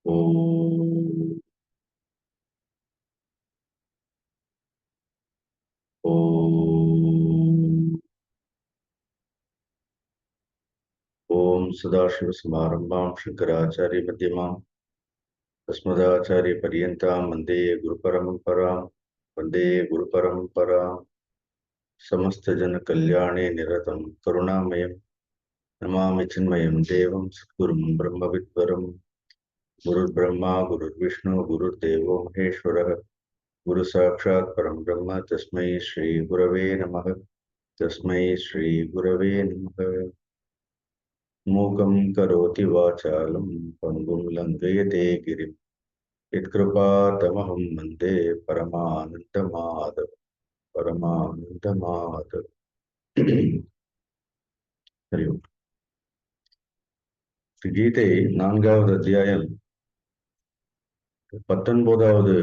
Om Om Om Sadashiva-Samarambham Shankaracharya-Madhyamam Asmadacharya-Paryantam Vande Guru-Paramparam Vande Guru-Paramparam Samasta-Jana-Kalyane Niratam Karunamayam Namami Chinmayam Devam Satgurum Brahma-Vidvaram Guru Brahma, Guru Vishnu, Guru Devo Maheshwara Guru Sakshat Param Brahma Tasmai Shri Gurave Namaha Tasmai Shri Gurave Namaha Mukam Karoti Vachalam Pangum Langayate Girim Itkrupa Tamaham Mande Paramanandamadav Paramanandamadav Hari Om. கீதை 4வது அத்தியாயம் 19வது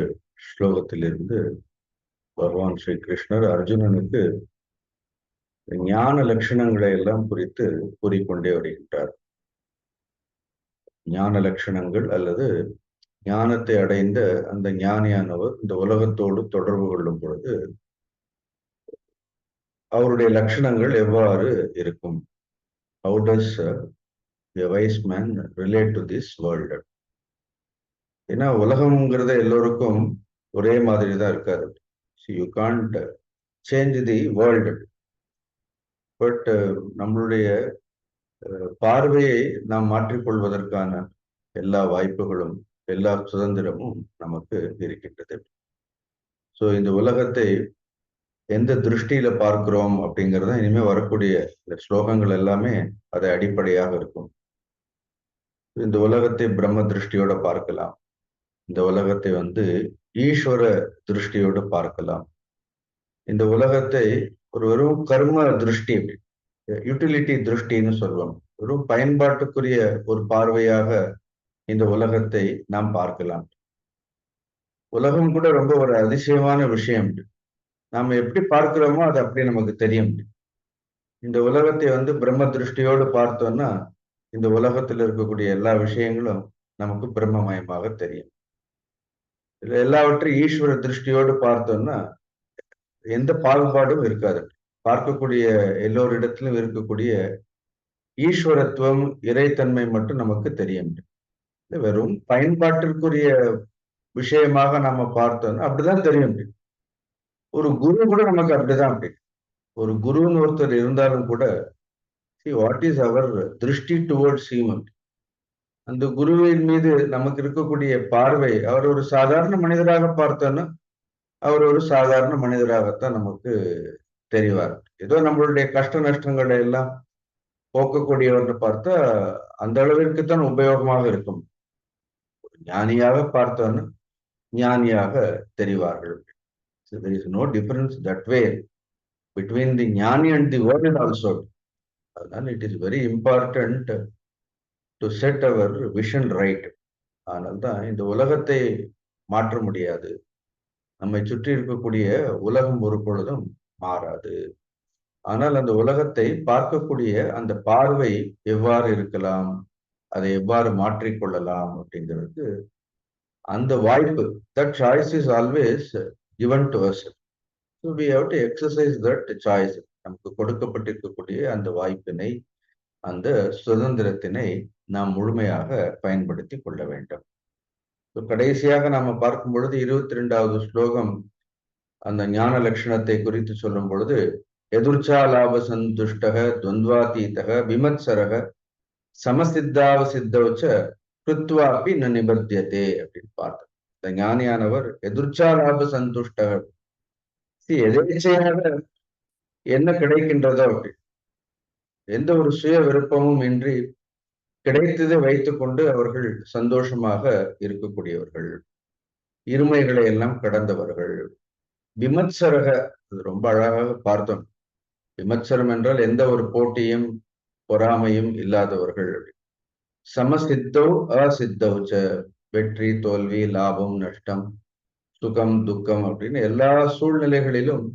ஸ்லோகத்திலிருந்து பகவான் ஸ்ரீ கிருஷ்ணர் அர்ஜுனனுக்கு ஞான லட்சணங்களை எல்லாம் குறித்து கூறிக்கொண்டே வருகின்றார். ஞான லட்சணங்கள் அல்லது ஞானத்தை அடைந்த அந்த ஞானியானவர் இந்த உலகத்தோடு தொடர்பு கொள்ளும் பொழுது அவருடைய லட்சணங்கள் எவ்வாறு இருக்கும்? How does a wise man relate to this world? ஏன்னா உலகம்ங்கிறத எல்லோருக்கும் ஒரே மாதிரி தான் இருக்காது. You can't change the world. But நம்மளுடைய பார்வையை நாம் மாற்றிக்கொள்வதற்கான எல்லா வாய்ப்புகளும் எல்லா சுதந்திரமும் நமக்கு இருக்கின்றது. ஸோ இந்த உலகத்தை எந்த திருஷ்டியில பார்க்கிறோம் அப்படிங்கிறத இனிமே வரக்கூடிய ஸ்லோகங்கள் எல்லாமே அதை அடிப்படையாக இருக்கும். இந்த உலகத்தை பிரம்ம திருஷ்டியோட பார்க்கலாம், இந்த உலகத்தை ஈஸ்வர திருஷ்டியோடு பார்க்கலாம், இந்த உலகத்தை ஒரு வெறும் கர்ம திருஷ்டி, யூட்டிலிட்டி திருஷ்டின்னு சொல்லுவோம், வெறும் பயன்பாட்டுக்குரிய ஒரு பார்வையாக இந்த உலகத்தை நாம் பார்க்கலாம். உலகம் கூட ரொம்ப ஒரு அதிசயமான விஷயம். நாம எப்படி பார்க்கிறோமோ அது அப்படி நமக்கு தெரியும். இந்த உலகத்தை பிரம்ம திருஷ்டியோடு பார்த்தோம்னா இந்த உலகத்தில் இருக்கக்கூடிய எல்லா விஷயங்களும் நமக்கு பிரம்மமயமாக தெரியும். எல்லாவற்றையும் ஈஸ்வர திருஷ்டியோடு பார்த்தோம்னா எந்த பாகுபாடும் இருக்காது. பார்க்கக்கூடிய எல்லோரிடத்திலும் இருக்கக்கூடிய ஈஸ்வரத்துவம், இறைத்தன்மை மட்டும் நமக்கு தெரியும். வெறும் பயன்பாட்டிற்குரிய விஷயமாக நாம பார்த்தோம்னா அப்படிதான் தெரியும். ஒரு குரு கூட நமக்கு அப்படிதான். ஒரு குருன்னு ஒருத்தர் இருந்தாலும் கூட வாட் இஸ் அவர் திருஷ்டி டுவர்ட்ஸ் ஹிம், அந்த குருவின் மீது நமக்கு இருக்கக்கூடிய பார்வை, அவர் ஒரு சாதாரண மனிதராக பார்த்தோன்னா அவர் ஒரு சாதாரண மனிதராகத்தான் நமக்கு தெரிவார். ஏதோ நம்மளுடைய கஷ்ட நஷ்டங்களை எல்லாம் போக்கக்கூடியவர்னு பார்த்தா அந்த அளவிற்குத்தான் உபயோகமாக இருக்கும். ஞானியாக பார்த்தோன்னா ஞானியாக தெரிவார்கள். So there is no difference that way between the ஞானி and the world also. அதனால it is very important to set our vision right. அதனால்தான் இந்த உலகத்தை மாற்ற முடியாது, நம்மை சுற்றி இருக்கக்கூடிய உலகம் ஒரு பொழுதும் மாறாது. ஆனால் அந்த உலகத்தை பார்க்கக்கூடிய அந்த பார்வை எவ்வாறு இருக்கலாம், அதை எவ்வாறு மாற்றிக்கொள்ளலாம் அப்படிங்கிறது அந்த வாய்ப்பு, that choice is always given to us. So we have to exercise that choice. நமக்கு கொடுக்கப்பட்டிருக்கக்கூடிய அந்த வாய்ப்பினை, அந்த சுதந்திரத்தினை நாம் முழுமையாக பயன்படுத்தி கொள்ள வேண்டும். கடைசியாக நாம பார்க்கும் பொழுது 22வது ஸ்லோகம் அந்த ஞான லட்சணத்தை குறித்து சொல்லும் பொழுது எதுர்ச்சாலாப சந்துஷ்டக துவந்த்வாதீதக விமத்சரக சமசித்தாவசித்தௌச்ச கிருத்வாபி ந நிபத்தியதே அப்படின்னு பார்த்தோம். இந்த ஞானியானவர் எதிர்ச்சாலாப சந்துஷ்டக, எதேச்சையாக என்ன கிடைக்கின்றதோ அப்படி எந்த ஒரு சுய விருப்பமும் இன்றி கிடைத்ததை வைத்துக்கொண்டு அவர்கள் சந்தோஷமாக இருக்கக்கூடியவர்கள், இருமைகளை எல்லாம் கடந்தவர்கள். விமத்சரக, அது ரொம்ப அழகாக பார்த்தோம். விமத்சரம் என்றால் எந்த ஒரு போட்டியும் பொறாமையும் இல்லாதவர்கள். சமசித்தௌ அசித்தௌச்ச, வெற்றி தோல்வி லாபம் நஷ்டம் சுகம் துக்கம் அப்படின்னு எல்லா சூழ்நிலைகளிலும்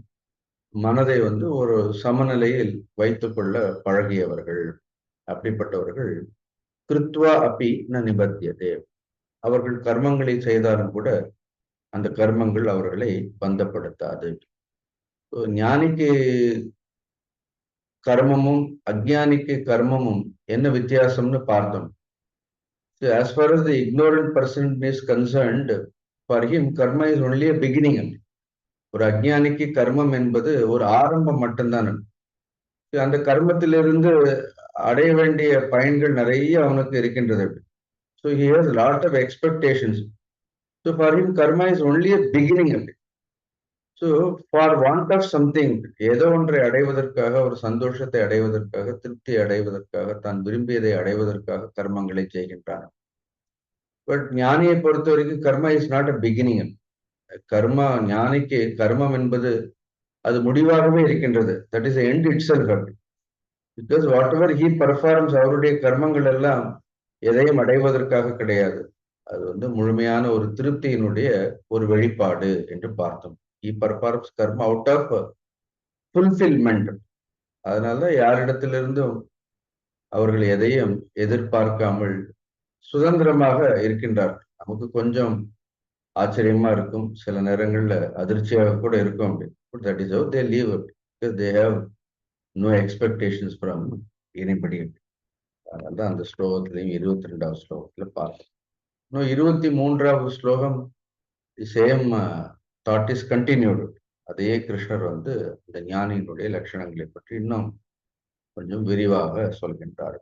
மனதை ஒரு சமநிலையில் வைத்துக்கொள்ள பழகியவர்கள். அப்படிப்பட்டவர்கள் கிருத்வா அப்பி ந நிபத்தியதே, அவர்கள் கர்மங்களை செய்தாலும் கூட அந்த கர்மங்கள் அவர்களை பந்தப்படுத்தாது. ஞானிக்கு கர்மமும் அஜ்ஞானிக்கு கர்மமும் என்ன வித்தியாசம்னு பார்த்தோம். So as far as the ignorant person is concerned, for him karma is only a beginning. ஒரு அஜ்ஞானிக்கு கர்மம் என்பது ஒரு ஆரம்பம் மட்டும்தான். அந்த கர்மத்திலிருந்து அடைய வேண்டிய பயன்கள் நிறைய அவனுக்கு இருக்கின்றது. So he has a lot of expectations. So for him karma is only a beginning. So for want of something, ஏதோ ஒன்றை அடைவதற்காக, ஒரு சந்தோஷத்தை அடைவதற்காக, திருப்தி அடைவதற்காக, தான் விரும்பியதை அடைவதற்காக கர்மங்களை செய்கின்றான். பட் ஞானியை பொறுத்த வரைக்கும் கர்மா இஸ் நாட் அ பிகினிங். கர்மா, ஞானிக்கு கர்மம் என்பது அது முடிவாகவே இருக்கின்றது. That is end it self. Because what ever he performs, அவருடைய கர்மங்கள் எல்லாம் எதையும் அடைவதற்காக கிடையாது. அது முழுமையான ஒரு திருப்தியினுடைய ஒரு வெளிப்பாடு என்று பார்த்தோம். He performs karma out of fulfilment. அதனால யாரிடத்திலிருந்தும் அவர்கள் எதையும் எதிர்பார்க்காமல் சுதந்திரமாக இருக்கின்றார். நமக்கு கொஞ்சம் ஆச்சரியமா இருக்கும், சில நேரங்கள்ல அதிர்ச்சியாக கூட இருக்கும். அப்படி that is how they leave it, because they have no expectations from anybody. அதனால தான் அந்த ஸ்லோகத்திலையும் 22வது ஸ்லோகத்துல பார்த்தோம். இன்னும் 23வது ஸ்லோகம் சேம் தாட் இஸ் கண்டினியூடு. அதே கிருஷ்ணர் இந்த ஞானியினுடைய லட்சணங்களை பற்றி இன்னும் கொஞ்சம் விரிவாக சொல்கின்றார்.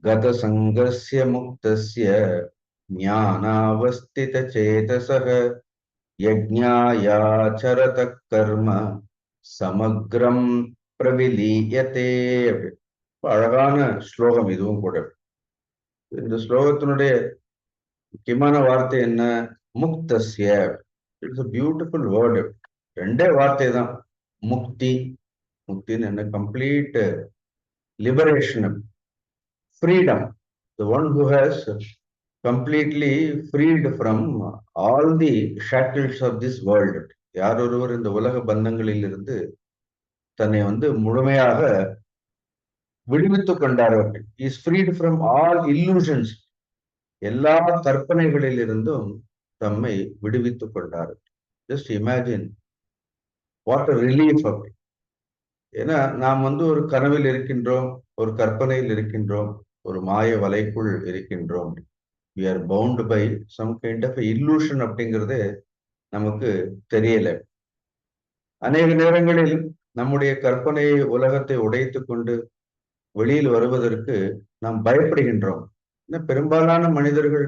गतसङ्गस्य मुक्तस्य ज्ञानावस्थितचेतसः यज्ञायाचरतः कर्म समग्रं प्रविलीयते. அழகான ஸ்லோகம் இதுவும் கூட. இந்த ஸ்லோகத்தினுடைய முக்கியமான வார்த்தை என்ன? முக்தஸ்ய. It's a beautiful word. ரெண்டே வார்த்தை தான், முக்தி. முக்தின்னு என்ன? Complete liberation, freedom. The one who has completely freed from all the shackles of this world. யார் ஒருவர் இந்த உலக பந்தங்களில் இருந்து தன்னை முழுமையாக விடுவித்துக் கொண்டார். is freed from all illusions. எல்லா கற்பனைகளில் இருந்தும் தம்மை விடுவித்துக் கொண்டார். Just imagine what a relief. ஏன்னா நாம் ஒரு கனவில் இருக்கின்றோம், ஒரு கற்பனையில் இருக்கின்றோம், ஒரு மாய வலைக்குள் இருக்கின்றோம். we are bound by some kind of illusion அப்படிங்கிறது நமக்கு தெரியல. அநேக நேரங்களில் நம்முடைய கற்பனை உலகத்தை உடைத்துக் கொண்டு வெளியில் வருவதற்கு நாம் பயப்படுகின்றோம். பெரும்பாலான மனிதர்கள்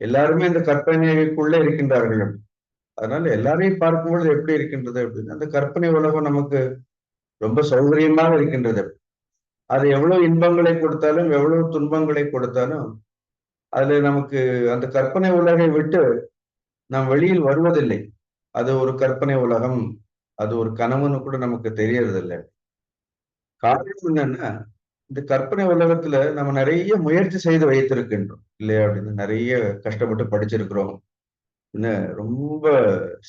எல்லாருமே இந்த கற்பனைக்குள்ளே இருக்கின்றார்கள். அதனால எல்லாரையும் பார்க்கும்பொழுது எப்படி இருக்கின்றது அப்படின்னு, அந்த கற்பனை உலகம் நமக்கு ரொம்ப சௌகரியமாக இருக்கின்றது. அது எவ்வளவு இன்பங்களை கொடுத்தாலும் எவ்வளவு துன்பங்களை கொடுத்தாலும் அதுல நமக்கு அந்த கற்பனை உலகை விட்டு நாம் வெளியில் வருவதில்லை. அது ஒரு கற்பனை உலகம், அது ஒரு கனவுன்னு கூட நமக்கு தெரியறதில்லை. காரணம் என்னன்னா, இந்த கற்பனை உலகத்துல நம்ம நிறைய முயற்சி செய்து வைத்திருக்கின்றோம் இல்லையா? அப்படின்னு நிறைய கஷ்டப்பட்டு படிச்சிருக்கிறோம், ரொம்ப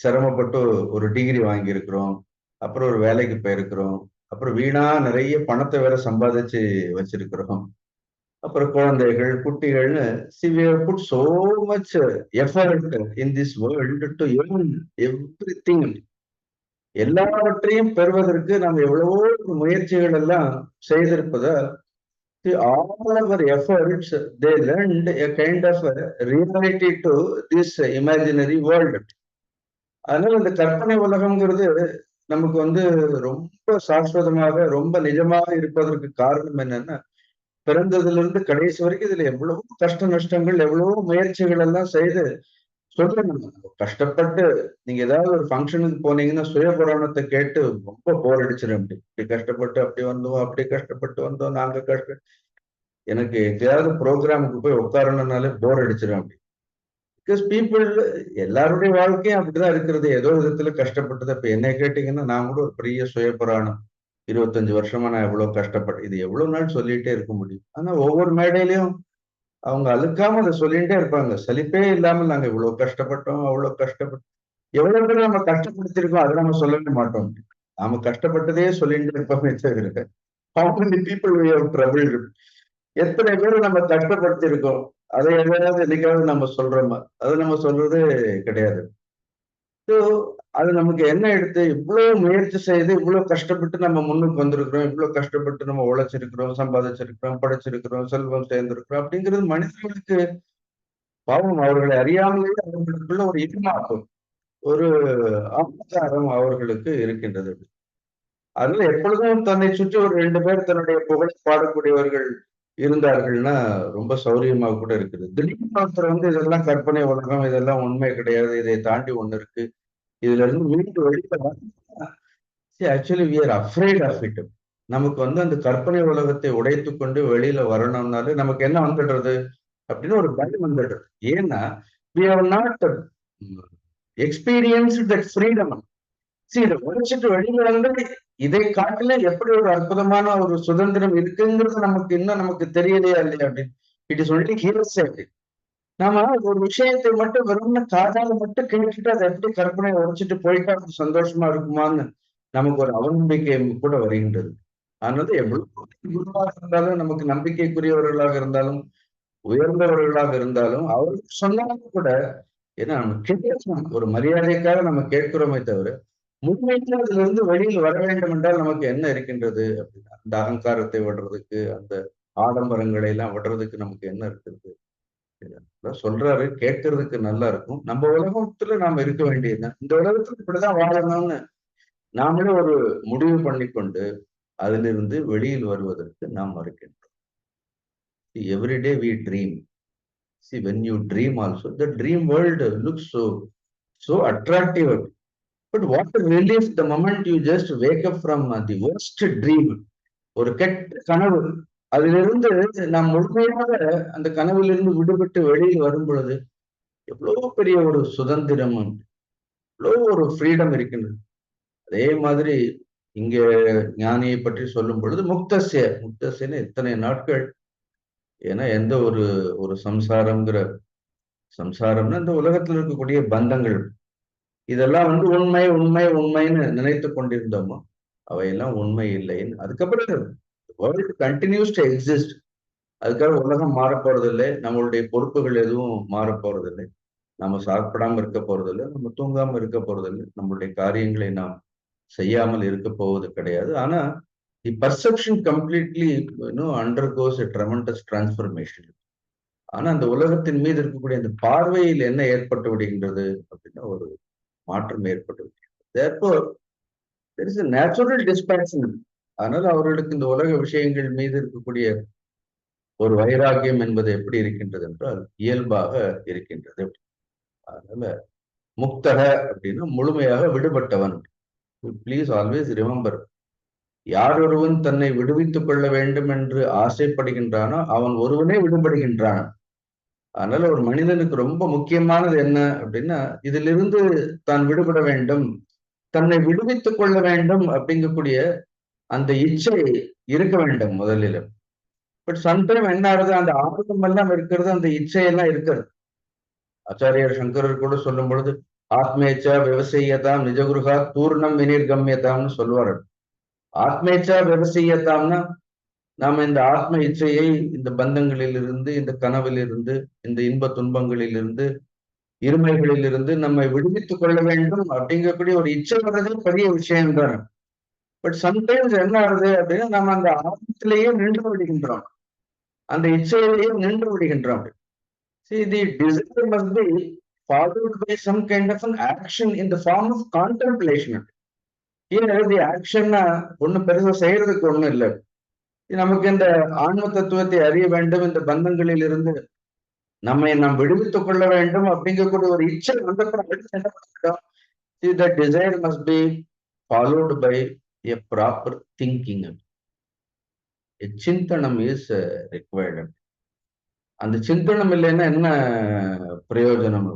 சிரமப்பட்டு ஒரு டிகிரி வாங்கியிருக்கிறோம், அப்புறம் ஒரு வேலைக்கு போயிருக்கிறோம், அப்புறம் வீணா நிறைய பணத்தை வேற சம்பாதிச்சு வச்சிருக்கிறோம், அப்புறம் குழந்தைகள், குட்டிகள்னு we have put so much effort in this world to earn everything. எல்லாவற்றையும் பெறுவதற்கு நாம் எவ்வளவோ முயற்சிகள் எல்லாம் செய்திருப்பதால் all our efforts, they lend a kind of reality to this imaginary world. அதனால இந்த கற்பனை உலகம்ங்கிறது நமக்கு ரொம்ப சாஸ்வதமாக, ரொம்ப நிஜமாக இருப்பதற்கு காரணம் என்னன்னா, பிறந்ததிலிருந்து கடைசி வரைக்கும் இதுல எவ்வளவோ கஷ்ட நஷ்டங்கள், எவ்வளவோ முயற்சிகள் எல்லாம் செய்து சொல்றேன். கஷ்டப்பட்டு நீங்க ஏதாவது ஒரு ஃபங்க்ஷனுக்கு போனீங்கன்னா சுய புராணத்தை கேட்டு ரொம்ப போர் அடிச்சிடும். இப்படி கஷ்டப்பட்டு அப்படி வந்தோம், அப்படி கஷ்டப்பட்டு வந்தோம், நாங்க எனக்கு எங்கேயாவது ப்ரோக்ராமுக்கு போய் உட்காரணும்னாலே போர் அடிச்சிடும். அப்படி பிகாஸ் பீப்புள் எல்லாருடைய வாழ்க்கையும் அப்படிதான் இருக்கிறது, ஏதோ விதத்துல கஷ்டப்பட்டது. இப்ப என்னை கேட்டீங்கன்னா, நான் கூட ஒரு பெரிய சுய புராணம் 25 வருஷமா நான் எவ்வளவு கஷ்டப்பட்டேன், இது எவ்வளவு நாள் சொல்லிட்டே இருக்க முடியும். ஆனா ஒவ்வொரு மேடையிலையும் அவங்க அழுக்காம அதை சொல்லிட்டே இருப்பாங்க, சலிப்பே இல்லாமல் நாங்க இவ்வளவு கஷ்டப்பட்டோம், அவ்வளவு கஷ்டப்பட்டோம். எவ்வளவு பேர் நம்ம கஷ்டப்படுத்திருக்கோம் அதை நம்ம சொல்லவே மாட்டோம். நாம கஷ்டப்பட்டதே சொல்லிட்டு இருப்போமே தவிர how many people we have troubled. எத்தனை பேர் நம்ம கஷ்டப்படுத்தி இருக்கோம். அதை எதாவது என்னைக்காவது நம்ம சொல்றோமா? அதை நம்ம சொல்றது கிடையாது. ஸோ அது நமக்கு என்ன எடுத்து இவ்வளவு முயற்சி செய்து இவ்வளவு கஷ்டப்பட்டு நம்ம முன்னுக்கு வந்திருக்கிறோம், இவ்வளவு கஷ்டப்பட்டு நம்ம உழைச்சிருக்கிறோம், சம்பாதிச்சிருக்கிறோம், படிச்சிருக்கிறோம், செல்வம் சேர்ந்திருக்கிறோம் அப்படிங்கிறது மனிதர்களுக்கு பாவம் அவர்களை அறியாமலேயே அவர்களுக்குள்ள ஒரு இருமாப்பு, ஒரு அகங்காரம் அவர்களுக்கு இருக்கின்றது. அதனால எப்பொழுதும் தன்னை சுற்றி ஒரு 2 பேர் தன்னுடைய புகழை பாடக்கூடியவர்கள் இருந்தார்கள்னா ரொம்ப சௌரியமாக கூட இருக்குது. திடீர்னு ஒருத்தர் வந்து இதெல்லாம் கற்பனை உலகம், இதெல்லாம் உண்மை கிடையாது, இதை தாண்டி ஒண்ணு இருக்கு, இதுல இருந்து மீண்டு வெளியில actually we are afraid of it. நமக்கு வந்து அந்த கற்பனை உலகத்தை உடைத்துக் கொண்டு வெளியில வரணும்னாலே நமக்கு என்ன வந்துடுறது அப்படின்னு ஒரு பயம் வந்துடுறது. ஏன்னா we have not experience that freedom. சரி, இதை உடைச்சிட்டு வெளியில வந்து இதை காட்டில எப்படி ஒரு அற்புதமான ஒரு சுதந்திரம் இருக்குங்கிறது நமக்கு இன்னும் நமக்கு தெரியலையா இல்லையா அப்படின்னு. It is only hearsay. நாம ஒரு விஷயத்தை மட்டும் வெறும்னு காதால மட்டும் கேட்டுட்டு அதை எப்படி கற்பனையை உடைச்சிட்டு போயிட்டா அது சந்தோஷமா இருக்குமான்னு நமக்கு ஒரு அவநம்பிக்கை கூட வருகின்றது. அதனால எவ்வளவு குருவாக இருந்தாலும், நமக்கு நம்பிக்கைக்குரியவர்களாக இருந்தாலும், உயர்ந்தவர்களாக இருந்தாலும், அவர்கள் சொன்னாலும் கூட ஏன்னா நம்ம கேட்கணும், ஒரு மரியாதைக்காக நம்ம கேட்கிறோமே தவிர, முழுமையாக அதுல இருந்து வெளியில் வர வேண்டும் என்றால் நமக்கு என்ன இருக்கின்றது அப்படின்னா, அந்த அகங்காரத்தை விடுறதுக்கு, அந்த ஆடம்பரங்களை எல்லாம் விடுறதுக்கு நமக்கு என்ன இருக்கிறது? சொல்றாரு, கேட்கறதுக்கு நல்லா இருக்கும். நம்ம உலகத்துல நாம இருக்க வேண்டியதுதான். இந்த உலகத்துல இப்படிதான் வாழணும்னு நாமளே ஒரு முடிவு பண்ணிக்கொண்டு அதிலிருந்து வெளியில் வருவதற்கு நாம் மறுக்கின்றோம். Every day we dream. See, when you dream also, the dream world looks so attractive. But what a relief the moment you just wake up from the worst dream. ஒரு கெட்ட கனவு. அதிலிருந்து நாம் முழுமையாக அந்த கனவிலிருந்து விடுபட்டு வெளியில் வரும் பொழுது எவ்வளவு பெரிய ஒரு சுதந்திரம், எவ்வளவு ஒரு ஃப்ரீடம் இருக்கின்றது. அதே மாதிரி இங்க ஞானியை பற்றி சொல்லும் பொழுது முக்தஸ்யன்னு இத்தனை நாட்கள். ஏன்னா எந்த ஒரு ஒரு சம்சாரம்னா இந்த உலகத்தில் இருக்கக்கூடிய பந்தங்கள், இதெல்லாம் வந்து உண்மை உண்மை உண்மைன்னு நினைத்து கொண்டிருந்தோமோ அவையெல்லாம் உண்மை இல்லைன்னு. அதுக்கப்புறம் வேர்ல்டு கண்டினியூஸ் டு எக்ஸிஸ்ட். அதுக்காக உலகம் மாற போறதில்லை, நம்மளுடைய பொறுப்புகள் எதுவும் மாற போறதில்லை, நம்ம சாப்பிடாம இருக்க போறதில்லை, நம்ம தூங்காம இருக்க போறதில்லை, நம்மளுடைய காரியங்களை நாம் செய்யாமல் இருக்க போவது கிடையாது. ஆனா தி பர்செப்ஷன் கம்ப்ளீட்லி அண்டர்கோஸ் எ ட்ரெமெண்டஸ் டிரான்ஸ்ஃபர்மேஷன். ஆனா அந்த உலகத்தின் மீது இருக்கக்கூடிய அந்த பார்வையில் என்ன ஏற்பட்டு விடுகின்றது அப்படின்னா ஒரு மாற்றம் ஏற்பட்டு விடுகிறது. Therefore, there is a natural distraction. அதனால அவர்களுக்கு இந்த உலக விஷயங்கள் மீது இருக்கக்கூடிய ஒரு வைராகியம் என்பது எப்படி இருக்கின்றது என்றால் இயல்பாக இருக்கின்றது. அதனால முக்தக அப்படின்னா முழுமையாக விடுபட்டவன். பிளீஸ் ஆல்வேஸ் ரிமெம்பர், யார் ஒருவன் தன்னை விடுவித்துக் கொள்ள வேண்டும் என்று ஆசைப்படுகின்றானோ அவன் ஒருவனே விடுபடுகின்றான். அதனால ஒரு மனிதனுக்கு ரொம்ப முக்கியமானது என்ன அப்படின்னா இதிலிருந்து தான் விடுபட வேண்டும், தன்னை விடுவித்துக் கொள்ள வேண்டும் அப்படிங்கக்கூடிய அந்த இச்சை இருக்க வேண்டும் முதலில். பட் சம்டைம் என்ன ஆகுது, அந்த ஆர்வம் எல்லாம் இருக்கிறது, அந்த இச்சையெல்லாம் இருக்கிறது. ஆச்சாரியர் சங்கரர் கூட சொல்லும் பொழுது ஆத்மேச்சா விவசாயத்தாம் நிஜகுருகா பூர்ணம் வினிர்கம்யதாம்னு சொல்லுவார். ஆத்மேச்சா விவசாயத்தாம்னா நாம இந்த ஆத்ம இச்சையை இந்த பந்தங்களில் இருந்து, இந்த கனவில் இருந்து, இந்த இன்ப துன்பங்களில் இருந்து, இருமைகளில் இருந்து நம்மை விடுவித்துக் கொள்ள வேண்டும் அப்படிங்கக்கூடிய ஒரு இச்சை வர்றது பெரிய விஷயம் தான். பட் சம்டைம்ஸ் என்ன ஆகுது அப்படின்னா நம்ம அந்த ஆத்மத்திலேயே நின்று விடுகின்றோம், அந்த இச்சையிலேயே நின்று விடுகின்றோம். See, the desire must be followed by some kind of an action in the form of contemplation. Here the action ஒண்ணு பெருசா செய்யறதுக்கு ஒண்ணும் இல்லை. நமக்கு இந்த ஆன்ம தத்துவத்தை அறிய வேண்டும், இந்த பந்தங்களில் இருந்து நம்மை நாம் விடுவித்துக் கொள்ள வேண்டும் அப்படிங்கக்கூடிய ஒரு இச்சை வந்தப்பறம் see, the desire must be followed by a proper thinking. A chintanam is required. அந்த சிந்தனம் இல்லைன்னா என்ன பிரயோஜனம்?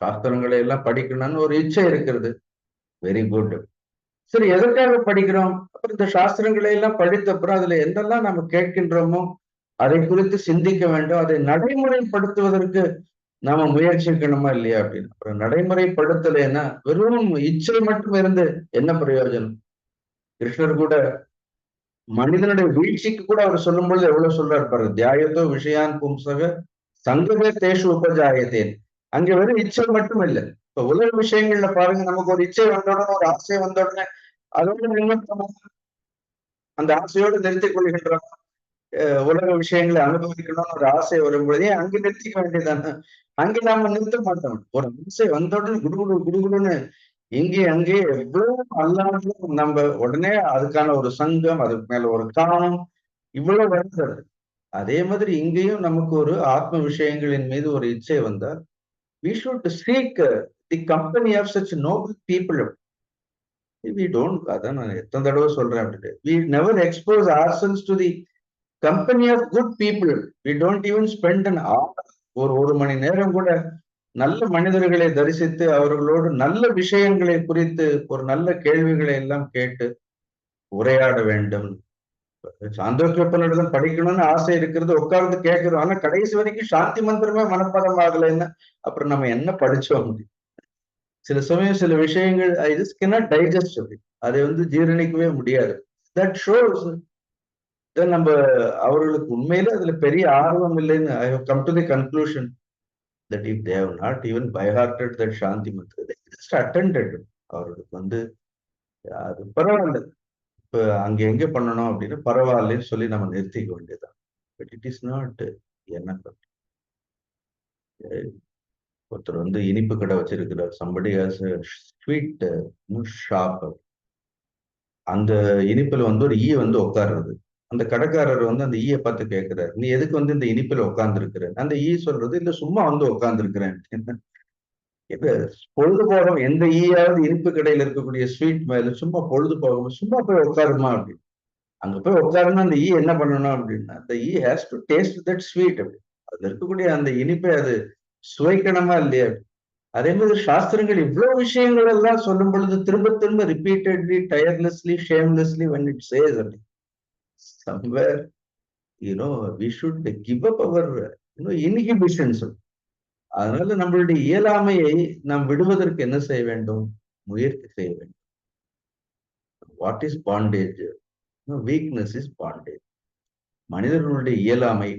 சாஸ்திரங்களை எல்லாம் படிக்கணும்னு ஒரு இச்சை இருக்கிறது, வெரி குட். சரி, எதற்காக படிக்கிறோம்? அப்புறம் இந்த சாஸ்திரங்களை எல்லாம் படித்த அப்புறம் அதுல எந்தெல்லாம் நம்ம கேட்கின்றோமோ அதை குறித்து சிந்திக்க வேண்டும், அதை நடைமுறைப்படுத்துவதற்கு நாம முயற்சிக்கணுமா இல்லையா அப்படின்னு. அப்புறம் நடைமுறைப்படுத்தலைன்னா வெறும் இச்சை மட்டும் இருந்து என்ன பிரயோஜனம்? கிருஷ்ணர் கூட மனிதனுடைய வீழ்ச்சிக்கு கூட அவர் சொல்லும் பொழுது எவ்வளவு சொல்றாரு பாரு, தியாயத்தோ விஷயான் பும்சக சங்கமே தேஷு உபஜாயத்தேன். அங்க வெறும் இச்சை மட்டும் இல்லை. இப்ப உலக விஷயங்கள்ல பாருங்க, நமக்கு ஒரு இச்சை வந்த உடனே, ஒரு ஆசை வந்த உடனே அதோட அந்த ஆசையோடு நிறுத்திக் கொள்கின்றோம். உலக விஷயங்களை அனுபவிக்கணும்னு ஒரு ஆசை வரும்பொழுதே அங்க நிறுத்திக்க வேண்டியதானே. அங்கே நாம நிறுத்த மாட்டோம். ஒரு ஆசை வந்த உடனே குடுகுடு குடுகுடுன்னு இங்கே அங்கே எவ்வளவு அல்லாமலும் நம்ம உடனே அதுக்கான ஒரு சங்கம், அதுக்கு மேல ஒரு காமம், இவ்வளவு வருகிறது. அதே மாதிரி இங்கேயும் நமக்கு ஒரு ஆத்ம விஷயங்களின் மீது ஒரு இச்சை வந்தால், we should seek the company of such noble people. We don't, அதான் நான் எத்தனை தடவை சொல்றேன் அப்படின்ட்டு. We never expose ourselves to the company of good people. We don't even spend an hour, ஒரு மணி நேரம் கூட நல்ல மனிதர்களை தரிசித்து அவர்களோடு நல்ல விஷயங்களை குறித்து ஒரு நல்ல கேள்விகளை எல்லாம் கேட்டு உரையாட வேண்டும். சாந்தோக்கியோபனிஷதம் படிக்கணும்னு ஆசை இருக்கிறது, உட்கார்ந்து கேட்கிறோம். ஆனா கடைசி வரைக்கும் சாந்தி மந்திரமே மனப்பாடம் ஆகலைன்னா அப்புறம் நம்ம என்ன படிச்சோம்? சில சமயம் சில விஷயங்கள் ஐ ஜஸ்ட் கேனாட் டைஜஸ்ட், அதை ஜீரணிக்கவே முடியாது. தட் ஷோஸ் நம்ம அவர்களுக்கு உண்மையில அதுல பெரிய ஆர்வம் இல்லைன்னு. I have come to the conclusion that if they have not even by hearted that shanti mantra, they just attended. அவர்களுக்கு அது பரவாயில்ல, இப்ப அங்க எங்க பண்ணணும் அப்படின்னு பரவாயில்லன்னு சொல்லி நம்ம நிறுத்திக்க வேண்டியதுதான். பட் இட் இஸ் நாட் என்ன. ஒருத்தர் இனிப்பு கடை வச்சிருக்கிறார், somebody has a sweet shop. அந்த இனிப்புல ஒரு ஈ உட்கார்றது. அந்த கடைக்காரர் அந்த ஈயை பார்த்து கேட்கிறார், நீ எதுக்கு இந்த இனிப்புல உட்கார்ந்து இருக்கிற? அந்த ஈ சொல்றது, இல்ல சும்மா உட்கார்ந்து இருக்கிறேன். இப்ப பொழுது போகும் எந்த ஈயாவது இனிப்பு கடையில இருக்கக்கூடிய ஸ்வீட் மேல சும்மா பொழுது போகும், சும்மா போய் உட்காருமா அப்படின்னு. அங்க போய் உட்காருன்னா அந்த ஈ என்ன பண்ணணும் அப்படின்னா, அந்த ஈ has to taste that sweet. அப்படி அதுல இருக்கக்கூடிய அந்த இனிப்பை அது சுவைக்கணுமா இல்லையா? அதே மாதிரி சாஸ்திரங்கள் இவ்வளவு விஷயங்கள் எல்லாம் சொல்லும் பொழுது திரும்ப திரும்ப repeatedly, tirelessly, shamelessly when it says somewhere, we should give up our inhibitions. அதனால நம்மளுடைய இயலாமையை நாம் விடுவதற்கு என்ன செய்ய வேண்டும்? முயற்சி செய்ய வேண்டும். What is bondage? Weakness is bondage. மனிதர்களுடைய இயலாமை,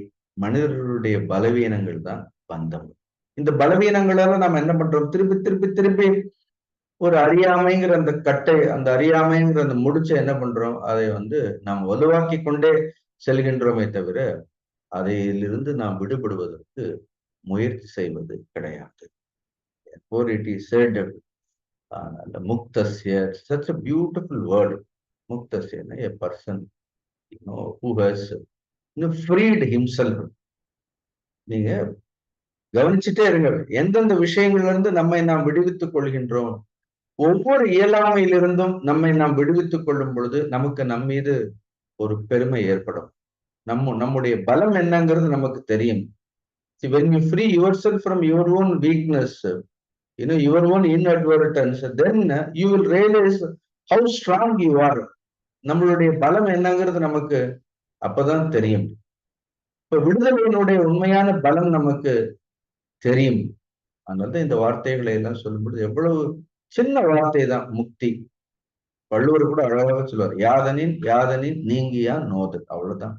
மனிதர்களுடைய பலவீனங்கள் தான் பந்தம். இந்த பலவீனங்களால நாம் என்ன பண்றோம்? திருப்பி திருப்பி திருப்பி ஒரு அறியாமைங்கிற அந்த கட்டை, அந்த அறியாமைங்கிற அந்த முடிச்சை என்ன பண்றோம்? அதை நாம் வலுவாக்கி கொண்டே செல்கின்றோமே தவிர அதிலிருந்து நாம் விடுபடுவதற்கு முயற்சி செய்வது கிடையாது. It is said, muktasya, such a beautiful word. Muktasya, a person who has freed himself. நீங்க கவனிச்சுட்டே இருங்க, எந்தெந்த விஷயங்கள்ல இருந்து நம்மை நாம் விடுவித்துக் கொள்கின்றோம். ஒவ்வொரு இயலாமையிலிருந்தும் நம்மை நாம் விடுவித்துக் கொள்ளும் பொழுது நமக்கு நம் மீது ஒரு பெருமை ஏற்படும். நம்முடைய பலம் என்னங்கிறது நமக்கு தெரியும். See, when you free yourself from your own weakness, your own inadvertence, then you will realize how strong you are. நம்மளுடைய பலம் என்னங்கிறது நமக்கு அப்பதான் தெரியும். இப்ப விடுதலையினுடைய உண்மையான பலம் நமக்கு தெரியும். அதனால இந்த வார்த்தைகளை எல்லாம் சொல்லும்போது எவ்வளவு சின்ன வார்த்தை தான் முக்தி. வள்ளுவர் கூட அழகாக சொல்லுவார், யாதனின் யாதனின் நீங்கியா நோதல். அவ்வளவுதான்.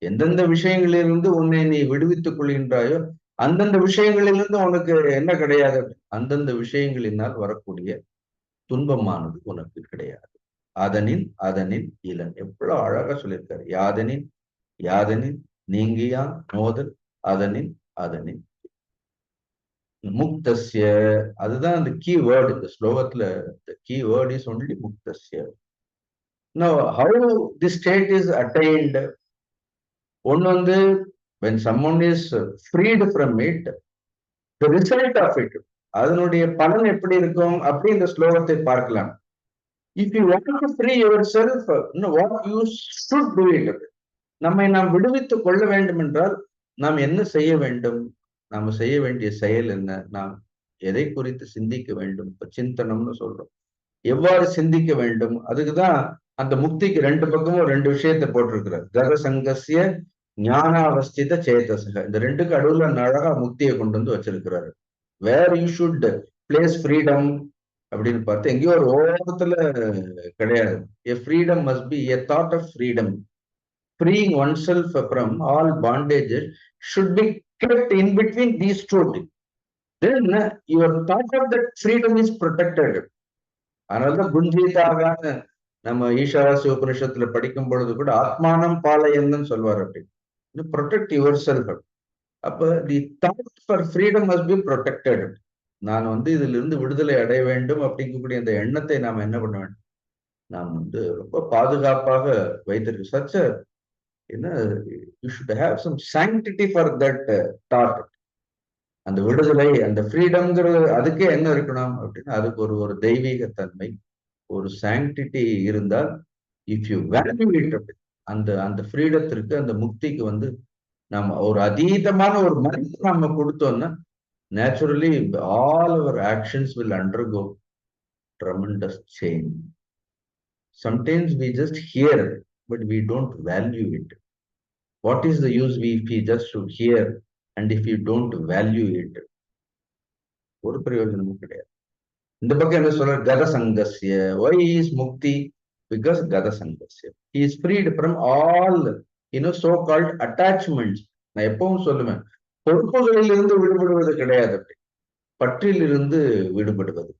எந்தெந்த விஷயங்களிலிருந்து உன்னை நீ விடுவித்துக் கொள்கின்றாயோ அந்தந்த விஷயங்களிலிருந்து உனக்கு என்ன கிடையாது? அந்தந்த விஷயங்களினால் வரக்கூடிய துன்பமானது உனக்கு கிடையாது. அதனின் அதனின் இளன். எவ்வளவு அழகா சொல்லியிருக்காரு. யாதனின் யாதனின் நீங்கியா நோதல், அதனின் அதனின் முக்தஸ்ய. அதுதான் அந்த கீ வேர்டு இந்த ஸ்லோகத்துல. the key word is only muktasya. Now how this state is attained? ஒன்னு when someone is freed from it, the result of it, அதனுடைய பலன் எப்படி இருக்கும் அப்படி இந்த ஸ்லோகத்தை பார்க்கலாம். If you want to free yourself, what you should do it. நம்மை நாம் விடுவித்துக் கொள்ள வேண்டும் என்றால் நாம் என்ன செய்ய வேண்டும்? நாம செய்ய வேண்டிய செயல் என்ன? நாம் எதை குறித்து சிந்திக்க வேண்டும்? சிந்தனம்னு சொல்றோம். எவ்வாறு சிந்திக்க வேண்டும்? அதுக்குதான் அந்த முக்திக்கு ரெண்டு பக்கமும் ரெண்டு விஷயத்தை போட்டிருக்கிறார். கத-சங்கஸ்ய ஜñānāvasthita-chetasaḥ. இந்த ரெண்டுக்கு அடுவுல அழகா முக்தியை கொண்டு வச்சிருக்கிறாரு. Where you should place freedom, அப்படின்னு பார்த்து எங்கேயோ ஒரு ஓரத்துல கிடையாது. A freedom must be a thought of freedom. Freeing oneself from all bondages should be kept in between these two. Then your thought of that freedom is protected. அதனாலதான் புஞ்சீதாகான நம்ம ஈஷாவாசி உபனிஷத்துல படிக்கும் பொழுது கூட ஆத்மானம் பாலயன்னு சொல்வார். அப்படி ப்ரொடெக்ட் யுவர் செல்ஃப். அப்ப the thought for freedom must be protected. நான் இதுல இருந்து விடுதலை அடைய வேண்டும் அப்படிங்கக்கூடிய அந்த எண்ணத்தை நாம் என்ன பண்ண வேண்டும், நாம் ரொம்ப பாதுகாப்பாக வைத்திருக்க. சச்ச என்ன, you should have some sanctity for that thought. அந்த விடுதலை, அந்த ஃப்ரீடம்ங்கிறது அதுக்கே என்ன இருக்கணும் அப்படின்னா, அதுக்கு ஒரு தெய்வீக தன்மை, ஒரு சாங்டிட்டி இருந்தால், இஃப் யூ வேல்யூ இட், அந்த அந்த ஃப்ரீடத்திற்கு, அந்த முக்திக்கு நம்ம ஒரு அதீதமான ஒரு மதிப்பு நம்ம கொடுத்தோம்னா, naturally all our actions will undergo tremendous change. Sometimes we just hear, but we don't value it. What is the use if we just should hear and if you don't value it? ஒரு பிரயோஜனமும் கிடையாது. இந்த பக்கம் என்ன சொல்ற, gata-saṅgasya. Why is mukti? Because gata-saṅgasya. He is freed from all so-called attachments. நான் எப்பவும் சொல்லுவேன், பொறுப்புகளில் இருந்து விடுபடுவது கிடையாது, பற்றிலிருந்து விடுபடுவது.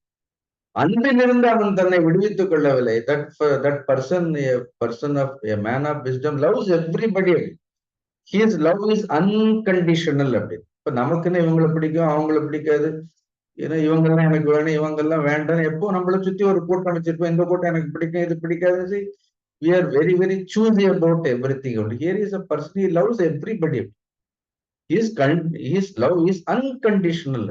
அன்பிலிருந்து அவன் தன்னை விடுவித்துக் கொள்ளவில்லை. That person of a man of wisdom loves everybody. His love is unconditional. அப்படி இப்ப நமக்குன்னு இவங்களை பிடிக்கும், அவங்களை பிடிக்காது, இவங்கெல்லாம் எனக்கு வேணும், இவங்கெல்லாம் வேண்டாம், எப்போ நம்மளை சுத்தி ஒரு கூட்டம் வச்சிருப்போம், இந்த கூட்டம் எனக்கு பிடிக்கும், இது பிடிக்காது. We are very, very choosy about everything. Here is a person, he loves everybody. His love is unconditional.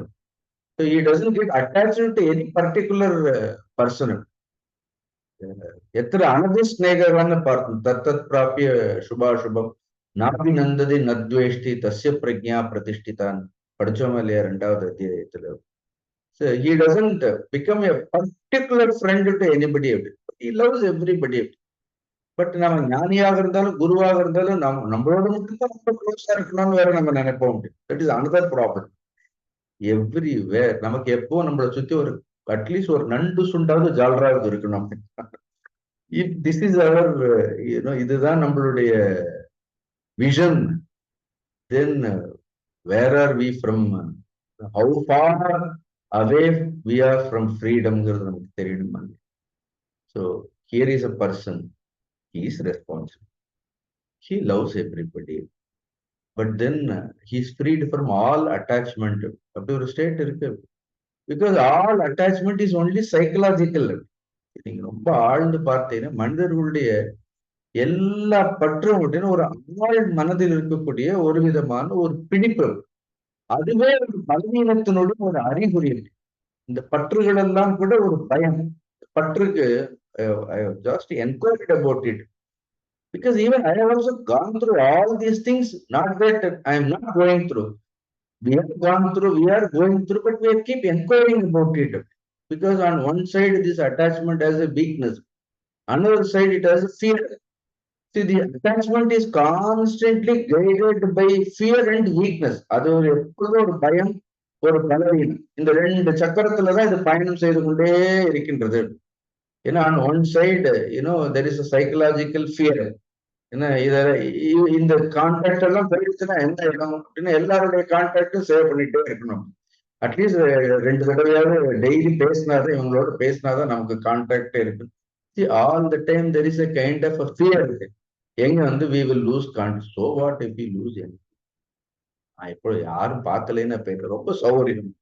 So he doesn't get attached to any particular person. எத்திர அனதிஸ்நேகவான்னு பார்த்தோம். தத்தத் பிராபிய சுபாசுபம் நாபி நந்ததி நத்வேஷ்டி தஸ்ய பிரக்ஞா பிரதிஷ்டிதான் படிச்சோமா இல்லையா 2வது அத்தியாயத்துல. So he doesn't become a particular friend to anybody. He loves everybody. But நம்ம ஞானியாக இருந்தாலும் குருவாக இருந்தாலும் நம்மளோட மட்டும்தான் ரொம்ப க்ளோஸா இருக்கணும்னு வேற நம்ம நினைப்போம். That is another problem. Everywhere நமக்கு எப்போ நம்மளை சுத்தி ஒரு அட்லீஸ்ட் ஒரு நண்டு சுண்டாவது ஜாலராவது இருக்கணும். இஃப் திஸ் இஸ் அவர் இதுதான் நம்மளுடைய vision, then where are we from, how far away we are from ஃப்ரீடம்ங்கிறது நமக்கு தெரியணும். So here is a person, he is responsible, he loves everybody, but then he is freed from all attachment. அப்படி ஒரு state இருக்கு. Because all attachment is only psychological. நீங்க ரொம்ப ஆழ்ந்து பார்த்தீங்கன்னா மனிதர்களுடைய எல்லா பற்றும் ஒரு ஆழ் மனதில் இருக்கக்கூடிய ஒரு விதமான ஒரு பிடிப்பு, அதுவே ஒரு பலவீனத்தினுடைய ஒரு அறிகுறி. இந்த பற்றுகள் எல்லாம் கூட ஒரு பயம். பற்றுக்கு I have just inquired about it, because even I have also gone through all these things. Not that I am not going through. We have gone through, we are going through, but we keep inquiring about it. Because on one side, this attachment has a weakness. Another side, it has a fear. See, the attachment is constantly guided by fear and weakness. அது எப்பொழுதும் ஒரு பயம், ஒரு பலவீனம். இந்த 2 சக்கரத்துலதான் இது பயணம் செய்து கொண்டே இருக்கின்றது. On one side, there is a psychological fear. இந்த கான்டாக்ட் எல்லாம் போயிடுச்சுன்னா என்ன ஆயிடும் அப்படின்னா, எல்லாருடைய கான்டாக்டும் சேவ் பண்ணிட்டே இருக்கணும். அட்லீஸ்ட் 2 தடவையாவது டெய்லி பேசினாதான், இவங்களோட பேசினாதான் நமக்கு கான்டாக்டே இருக்கு. All the time there is a kind of a fear. எங்க we will lose contact. So what if we lose anything? இப்போ யாரும் பார்க்கலைன்னு போயிட்டு ரொம்ப சௌகரியம்.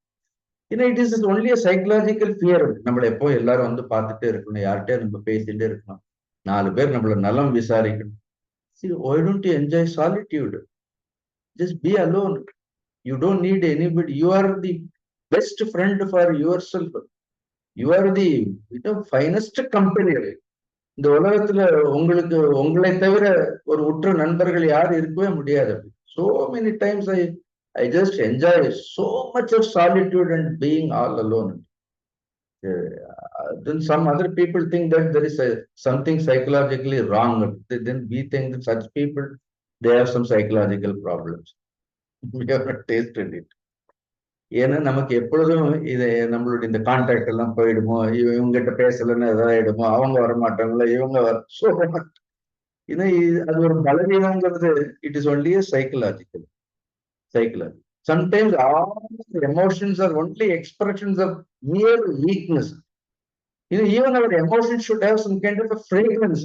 it is only a psychological fear. நம்மள எப்போ எல்லாரும் பார்த்துட்டே இருக்கணும், யார்கிட்டயே நம்ம பேசிட்டே இருக்கணும், 4 பேர் நம்மள நலம் விசாரிக்கணும். See, why don't you enjoy solitude? Just be alone. You don't need anybody. You are the best friend for yourself. You are the finest company. இந்த உலகத்துல உங்களுக்கு உங்களை தவிர ஒரு உற்ற நண்பர்கள் யாரும் இருக்கவே முடியாது. So many times I just enjoy so much of solitude and being all alone. Then some other people think that there is something psychologically wrong. Then we think that such people, they have some psychological problems. We have not tasted it. ஏன்னா நமக்கு எப்பொழுதும் இதை நம்மளுடைய இந்த contact எல்லாம் போயிடுமோ, இவங்ககிட்ட பேசலன்னு எதாயிடுமோ, அவங்க வரமாட்டாங்களோ, இவங்க சொல்ல மாட்டாங்க. ஏன்னா அது ஒரு பலவீனங்கிறது it is only psychological. Sometimes all the emotions are only expressions of mere weakness. Even our emotions should have some kind of a fragrance.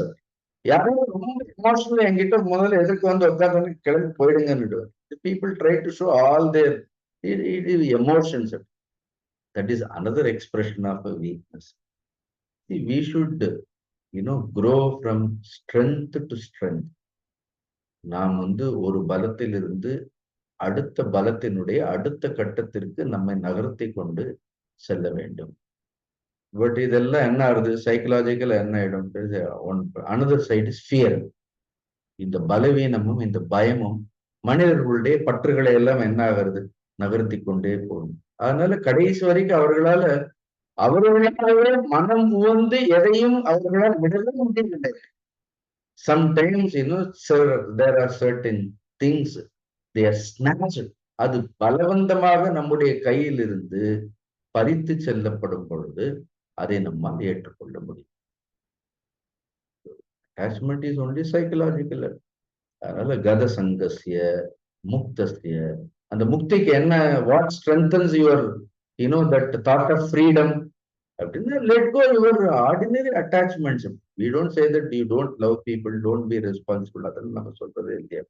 யாரும் ரொம்ப எமோஷனல் என்கிட்ட முதல்ல எதுக்கு வந்து உட்காந்து கிளம்பி போயிடுங்கன்னு people try to show all their emotions. That is another expression of a weakness. See, we should grow from strength to strength. நாம் வந்து ஒரு பலத்திலிருந்து அடுத்த பலத்தினுடைய அடுத்த கட்டத்திற்கு நம்மை நகர்த்தி கொண்டு செல்ல வேண்டும். பட் இதெல்லாம் என்ன ஆகுது, சைக்கலாஜிக்கல் என்ன ஆயிடும், அனதர் சைடு இஸ் ஃபியர். இந்த பலவீனமும் இந்த பயமும் மனிதர்களுடைய பற்றுகளை எல்லாம் என்ன ஆகிறது, நகர்த்தி கொண்டே போகும். அதனால கடைசி வரைக்கும் அவர்களாலே மனம் உவந்து எதையும் அவர்களால் விடவே முடியவில்லை. Sometimes there are certain things they are snatched. அது பலவந்தமாக நம்முடைய கையில் இருந்து பறித்து செல்லப்படும் பொழுது அதை நம்மால் ஏற்றுக்கொள்ள முடியும். Attachment is only psychological. அதனால gata-saṅgasya, muktasya, அந்த முக்திக்கு என்ன, what strengthens your that thought of freedom அப்படின்னா, let go your ordinary attachments. We don't say that you don't love people, don't be responsible. அதெல்லாம் நம்ம சொல்றதே இல்லையா.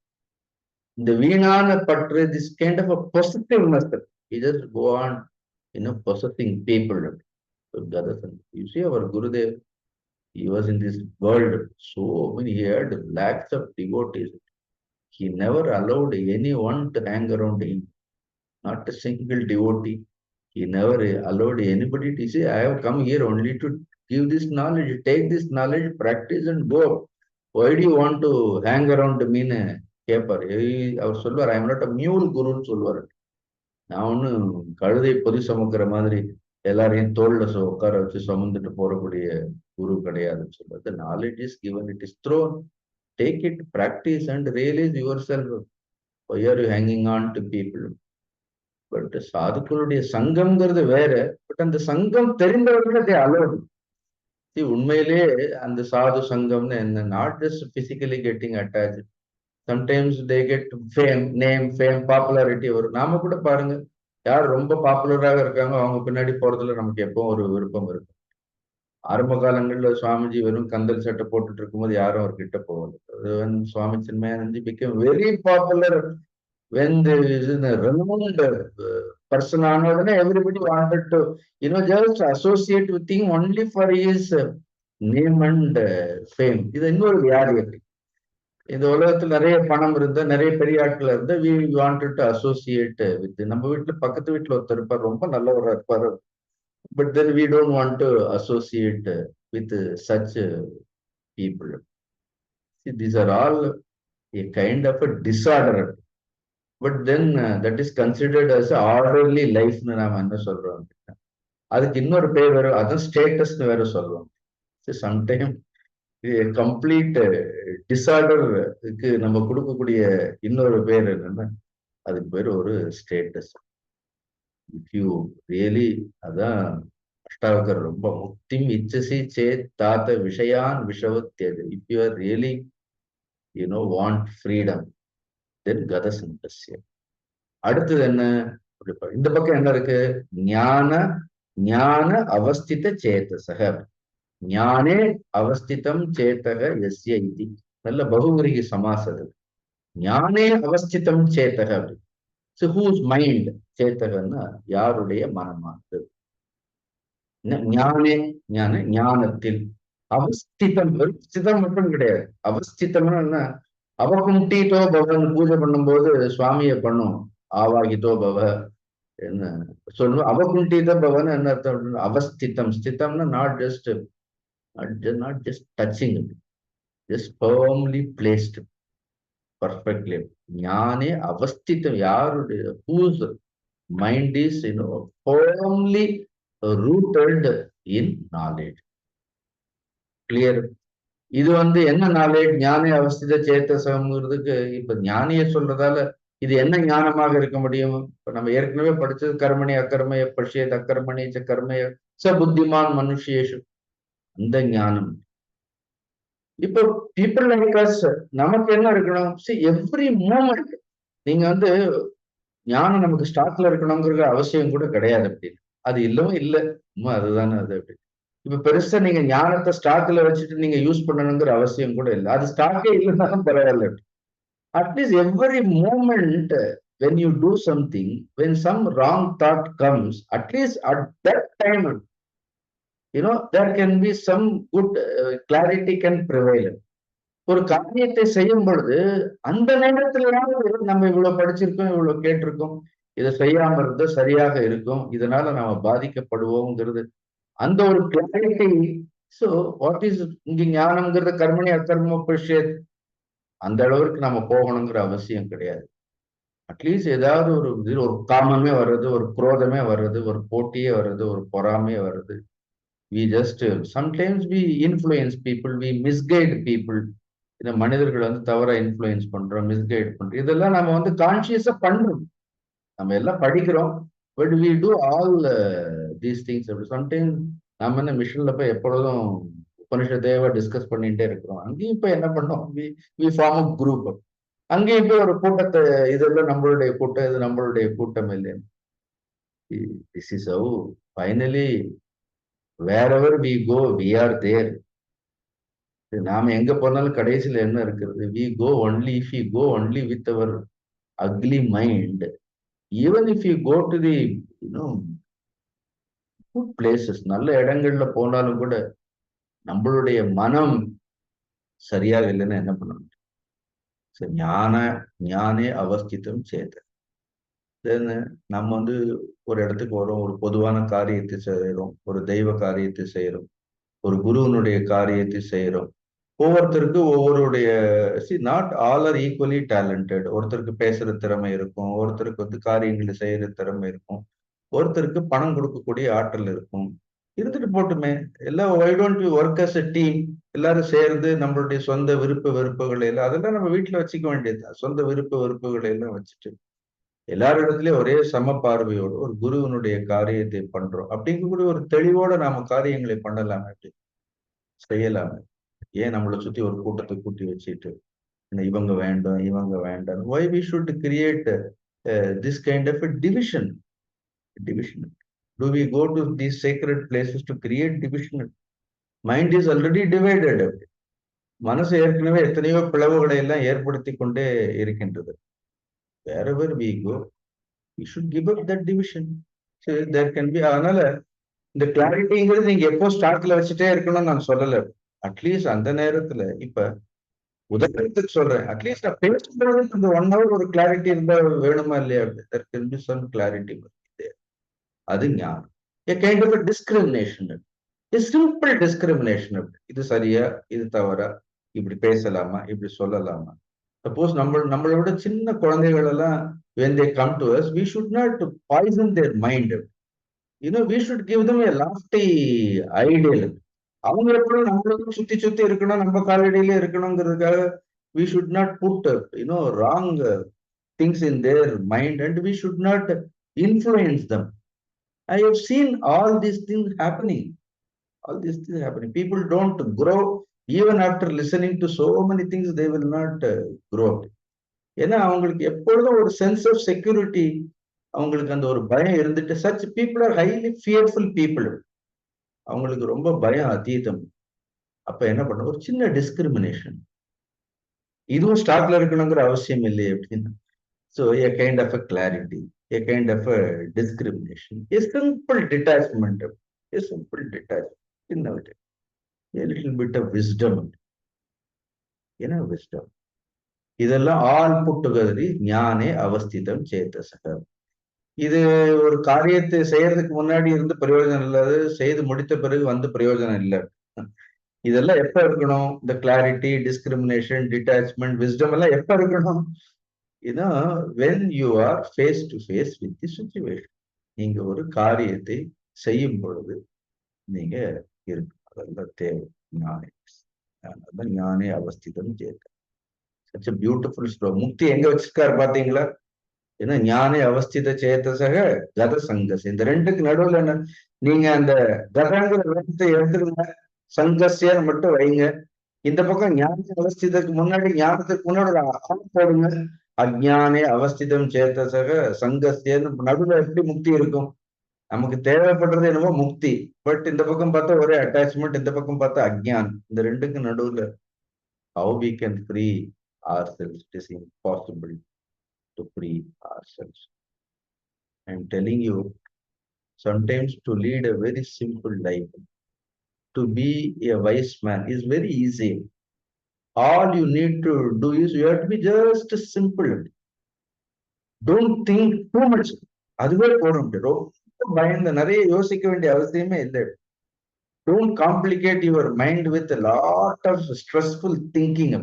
இந்த வீணான பற்று, this kind of a possessiveness, we just go on possessing people. So you see our Gurudev, he was in this world, so many, he had lakhs of devotees. He never allowed anyone to hang around him, not a single devotee. He never allowed anybody to say, I have come here only to give this knowledge, take this knowledge, practice and go. Why do you want to hang around me? கேட்பார். அவர் சொல்லுவார், I am not a மியூல் குருன்னு சொல்லுவார். நான் ஒன்னும் கழுதை பொதி சுமக்கிற மாதிரி எல்லாரையும் தோல்ல உட்கார வச்சு சுமந்துட்டு போறக்கூடிய குரு கிடையாதுன்னு சொல்லுவார். The knowledge is given, it is thrown. Take it, practice and realize yourself. Why are you hanging on to people? But சாதுக்களுடைய சங்கம்ங்கிறது வேற. பட் அந்த சங்கம் தெரிந்தவர்கள் அதை அலோடு. உண்மையிலே அந்த சாது சங்கம்னு என்ன, not just physically getting attach. Sometimes they get fame, name, fame, popularity வரும். நாம கூட பாருங்க, யார் ரொம்ப பாப்புலராக இருக்காங்க அவங்க பின்னாடி போறதுல நமக்கு எப்பவும் ஒரு விருப்பம் இருக்கும். ஆரம்ப காலங்கள்ல சுவாமிஜி வெறும் கந்தல் சட்டை போட்டுட்டு இருக்கும்போது யாரும் அவர்கிட்ட போவாங்க. சுவாமி சின்மயானந்தி became very popular when there is a renowned person on order, everybody wanted to just associate with him only for his name and fame. இது இன்னொரு வியாதி. இந்த உலகத்துல நிறைய பணம் இருந்தா, நிறைய பெரிய ஆட்கள் இருந்தா, we wanted to associate with. நம்ம வீட்டுல பக்கத்து வீட்டுல ஒருத்தர் இருப்பார், ரொம்ப நல்லவராக இருப்பார், but then we don't want to associate with such people. See, these are all a kind of a disorder. But then that is considered as a orderly life னு நாம என்ன சொல்றோம். அதுக்கு இன்னொரு பேர் வேற, அதான் ஸ்டேட்டஸ்னு வேற சொல்றோம். சம்டைம் கம்ப்ளீட் டிசார்டருக்கு நம்ம கொடுக்கக்கூடிய இன்னொரு பேர் என்னன்னா, அதுக்கு பேர் ஒரு ஸ்டேட்டஸ். இஃப் யூ ரியலி, அதான் அஷ்டாவகர் ரொம்ப முக்திம் இச்சசி சேத் தாத்த விஷயான் விஷவத்தியது. If you are really want freedom, then gata-saṅgasya. அடுத்தது என்ன, இந்த பக்கம் என்ன இருக்கு, ஞான-அவஸ்தித-சேதசஹ. ஞானே அவஸ்திதம் சேதக யஸ்ய இதி. நல்ல பகுவிரிகி சமாசது. ஞானே அவஸ்திதம் சேதக. So whose mind? சேத்தகன்னா யாருடைய மனமானது. ஞானே, ஞானத்தில். அவஸ்திதம், ஸ்திதம் மட்டும் கிடையாது. அவஸ்திதம்னா என்ன, அவகுண்டீதோ பவன் பூஜை பண்ணும்போது சுவாமியை பண்ணும், ஆவாகிதோ பவ என்ன சொல்லுவோம். அவகுண்டீத பவன் என்ன அர்த்தம், அவஸ்திதம். ஸ்திதம்னா not just touching it, just firmly placed, perfectly. ஞானே அவஸ்திதம், யாருடைய, whose mind is firmly rooted in knowledge. Clear? இது என்ன நாலேஜ், ஞானே அவஸ்தித சேத்தசம்ங்கிறதுக்கு இப்ப ஞானிய சொல்றதால இது என்ன ஞானமாக இருக்க முடியும்? இப்ப நம்ம ஏற்கனவே படிச்சது கர்மணி அகர்மய பஷ்யேத் அகர்மணி ச கர்மய ச புத்திமான் மனுஷேஷு, அந்த ஞானம். இப்போ பீப்புள் லைக் அஸ் நமக்கு என்ன இருக்கணும்? எவ்ரி மூமெண்ட் நீங்க வந்து ஞானம் நமக்கு ஸ்டாக்ல இருக்கணுங்கிற அவசியம் கூட கிடையாது அப்படின்னு. அது இல்லவும் இல்லை, அதுதானே அது அப்படி. இப்ப பெருசா நீங்க ஞானத்தை ஸ்டாக்ல வச்சுட்டு நீங்க யூஸ் பண்ணணுங்கிற அவசியம் கூட இல்லை. அது ஸ்டாக்கே இல்லைன்னாலும் பரவாயில்ல. At least every moment when you do something, when some wrong thought comes, at least at that time, there can be some good clarity can prevail. ஒரு காரியத்தை செய்யும் பொழுது அந்த நேரத்திலாவது நம்ம இவ்வளவு படிச்சிருக்கோம், இவ்வளவு கேட்டிருக்கோம், இதை செய்யாம இருந்தா சரியாக இருக்கும், இதனால நாம பாதிக்கப்படுவோங்கிறது அந்த ஒரு கிளாரிட்டி. சோ வாட் இஸ் இங்க ஞானம்ங்கிறது கர்மணி அகர்ம பஷ்யேத், அந்த அளவுக்கு நம்ம போகணுங்கிற அவசியம் கிடையாது. அட்லீஸ்ட் ஏதாவது ஒரு காமமே வர்றது, ஒரு குரோதமே வர்றது, ஒரு போட்டியே வர்றது, ஒரு பொறாமையே வர்றது. we just sometimes we influence people, we misguide people. இந்த மனிதர்கள் வந்து தவறா இன்ஃப்ளூயன்ஸ் பண்றோம், மிஸ்கைட் பண்றோம். இதெல்லாம் நம்ம வந்து கான்சியஸா பண்றோம். நம்ம எல்லாம் படிக்கிறோம், but we do all these things. Sometimes நம்ம என்ன மிஷன்ல போய் எப்பொழுதும் உபனிஷத்தையவா டிஸ்கஸ் பண்ணிட்டே இருக்கிறோம். அங்கேயும் இப்ப என்ன பண்ணோம், we form a group. அங்கேயும் போய் ஒரு கூட்டத்தை, இதெல்லாம் நம்மளுடைய கூட்டம், இது நம்மளுடைய கூட்டம் இல்லைன்னு. This is how finally wherever we go we are there. நாம எங்க போனாலும் கடைசியில என்ன இருக்கிறது? we go only if we go only with our ugly mind. Even if you go to the good places, நல்ல இடங்கள்ல போனாலும் கூட நம்மளுடைய மனம் சரியாக இல்லைன்னா என்ன பண்ண முடியும்? ஞானே அவஸ்திதம் சேத. நம்ம வந்து ஒரு இடத்துக்கு வரோம், ஒரு பொதுவான காரியத்தை செய்யறோம், ஒரு தெய்வ காரியத்தை செய்யறோம், ஒரு குருவனுடைய காரியத்தை செய்யறோம். ஒவ்வொருத்தருக்கு ஒவ்வொருடைய not all R equally talented. ஒருத்தருக்கு பேசுற திறமை இருக்கும், ஒருத்தருக்கு வந்து காரியங்களை செய்யற திறமை இருக்கும், ஒருத்தருக்கு பணம் கொடுக்கக்கூடிய ஆற்றல் இருக்கும். இருந்துட்டு போட்டுமே, எல்லாம் why don't we work as a team? எல்லாரும் சேர்ந்து நம்மளுடைய சொந்த விருப்ப வெறுப்புகளை எல்லாம் அதெல்லாம் நம்ம வீட்டுல வச்சுக்க வேண்டியதுதான். சொந்த விருப்ப வெறுப்புகளை எல்லாம் வச்சுட்டு எல்லாரிடத்துலயும் ஒரே சம பார்வையோடு ஒரு குருவனுடைய காரியத்தை பண்றோம் அப்படிங்கக்கூடிய ஒரு தெளிவோட நாம காரியங்களை பண்ணலாமே, அப்படி செய்யலாமே. ஏன் நம்மளை சுத்தி ஒரு கூட்டத்தை கூட்டி வச்சுட்டு இவங்க வேண்டாம் இவங்க வேண்டாம்? why we should create this kind of a division? Do we go to these sacred places to create division? Mind is already divided. மனசு ஏற்கனவே எத்தனையோ பிளவுகளை எல்லாம் ஏற்படுத்தி கொண்டே இருக்கின்றது. wherever we go we should give up that division. So there can be, அதனால இந்த கிளாரிட்டிங்கிறது நீங்க எப்போ ஸ்டார்ட்ல வச்சுட்டே இருக்கணும்னு நான் சொல்லல. அட்லீஸ்ட் அந்த நேரத்துல இப்ப உதாரணத்துக்கு சொல்றேன், அட்லீஸ்ட் நான் பேசும்போது இந்த 1 hour ஒரு கிளாரிட்டி இருந்தா வேணுமா இல்லையா? there can be some clarity. அது ஞானம். a kind of a discrimination, a simple discrimination. இது சரியா, இது தவறா, இப்படி பேசலாமா, இப்படி சொல்லலாமா? சப்போஸ் நம்மளை விட சின்ன குழந்தைகள் எல்லாம் when they come to us, we should not poison their mind. we should give them a lofty ideal. அவங்க எப்படியும் நம்மளும் சுத்தி சுத்தி இருக்கணும், நம்ம காலடியில இருக்கணுங்கிறதுக்காக we should not put wrong things in their mind, and we should not influence them. I have seen all these things happening. People don't grow even after listening to so many things. They will not grow. ஏன்னா அவங்களுக்கு எப்பொழுதும் ஒரு sense of security, அவங்களுக்கு அந்த ஒரு பயம் இருந்துட்டு, such people are highly fearful people. அவங்களுக்கு ரொம்ப பயம் அதீதம். அப்ப என்ன பண்ண, ஒரு சின்ன டிஸ்கிரிமினேஷன், இதுவும் ஸ்டாக்ல இருக்கணுங்கிற அவசியம் இல்லையே அப்படின்னு. So a kind of a clarity, a kind of a discrimination, a simple detachment, a little bit of wisdom. wisdom. இதெல்லாம் ஆல் புட் டுகெதர் ஞானே அவஸ்திதம் சேதசக. இது ஒரு காரியத்தை செய்யறதுக்கு முன்னாடி இருந்து பிரயோஜனம் இல்லாது, செய்து முடித்த பிறகு வந்து பிரயோஜனம் இல்லை. இதெல்லாம் எப்ப இருக்கணும்? இந்த கிளாரிட்டி, டிஸ்கிரிமினேஷன், டிட்டாச்மெண்ட், விஸ்டம் எல்லாம் எப்ப இருக்கணும்? when you are face to face with the situation. நீங்க ஒரு காரியத்தை செய்யும் பொழுது நீங்க இருக்கு, அதெல்லாம் தேவை. ஞானே அவஸ்திதம் சேத. such a beautiful ஸ்லோகம். முக்தி எங்க வச்சிருக்காரு பாத்தீங்களா? ஏன்னா ஞானே அவஸ்தித சேதசக கத-சங்கஸ்ய. இந்த ரெண்டுக்கு நடுவுல என்ன, நீங்க அந்த கதங்கிற வேதத்தை எடுத்துருங்க, சங்கஸ்யன்னு மட்டும் வைங்க. இந்த பக்கம் ஞான அவஸ்திதத்துக்கு முன்னாடி, ஞானத்துக்கு முன்னாடி ஒரு போடுங்க. அஜ்ஞானே அவஸ்திதம் சேதசக சங்கஸ்யன்னு நடுவுல எப்படி முக்தி இருக்கும்? நமக்கு தேவைப்படுறது என்னமோ முக்தி. பட் இந்த பக்கம் பார்த்தா ஒரே அட்டாச்மெண்ட், இந்த பக்கம் பார்த்தா அஜ்ஞான். இந்த ரெண்டுக்கு நடுவுல how we can free ourselves? It is impossible to free ourselves. I am telling you, sometimes to lead a very simple life, to be a wise man is very easy. All you need to do is you have to be just simple. Don't think too much. அதுவே போதும். ரொம்ப பயந்து நிறைய யோசிக்க வேண்டிய அவசியமே இல்லை. Don't complicate your mind with a lot of stressful thinking.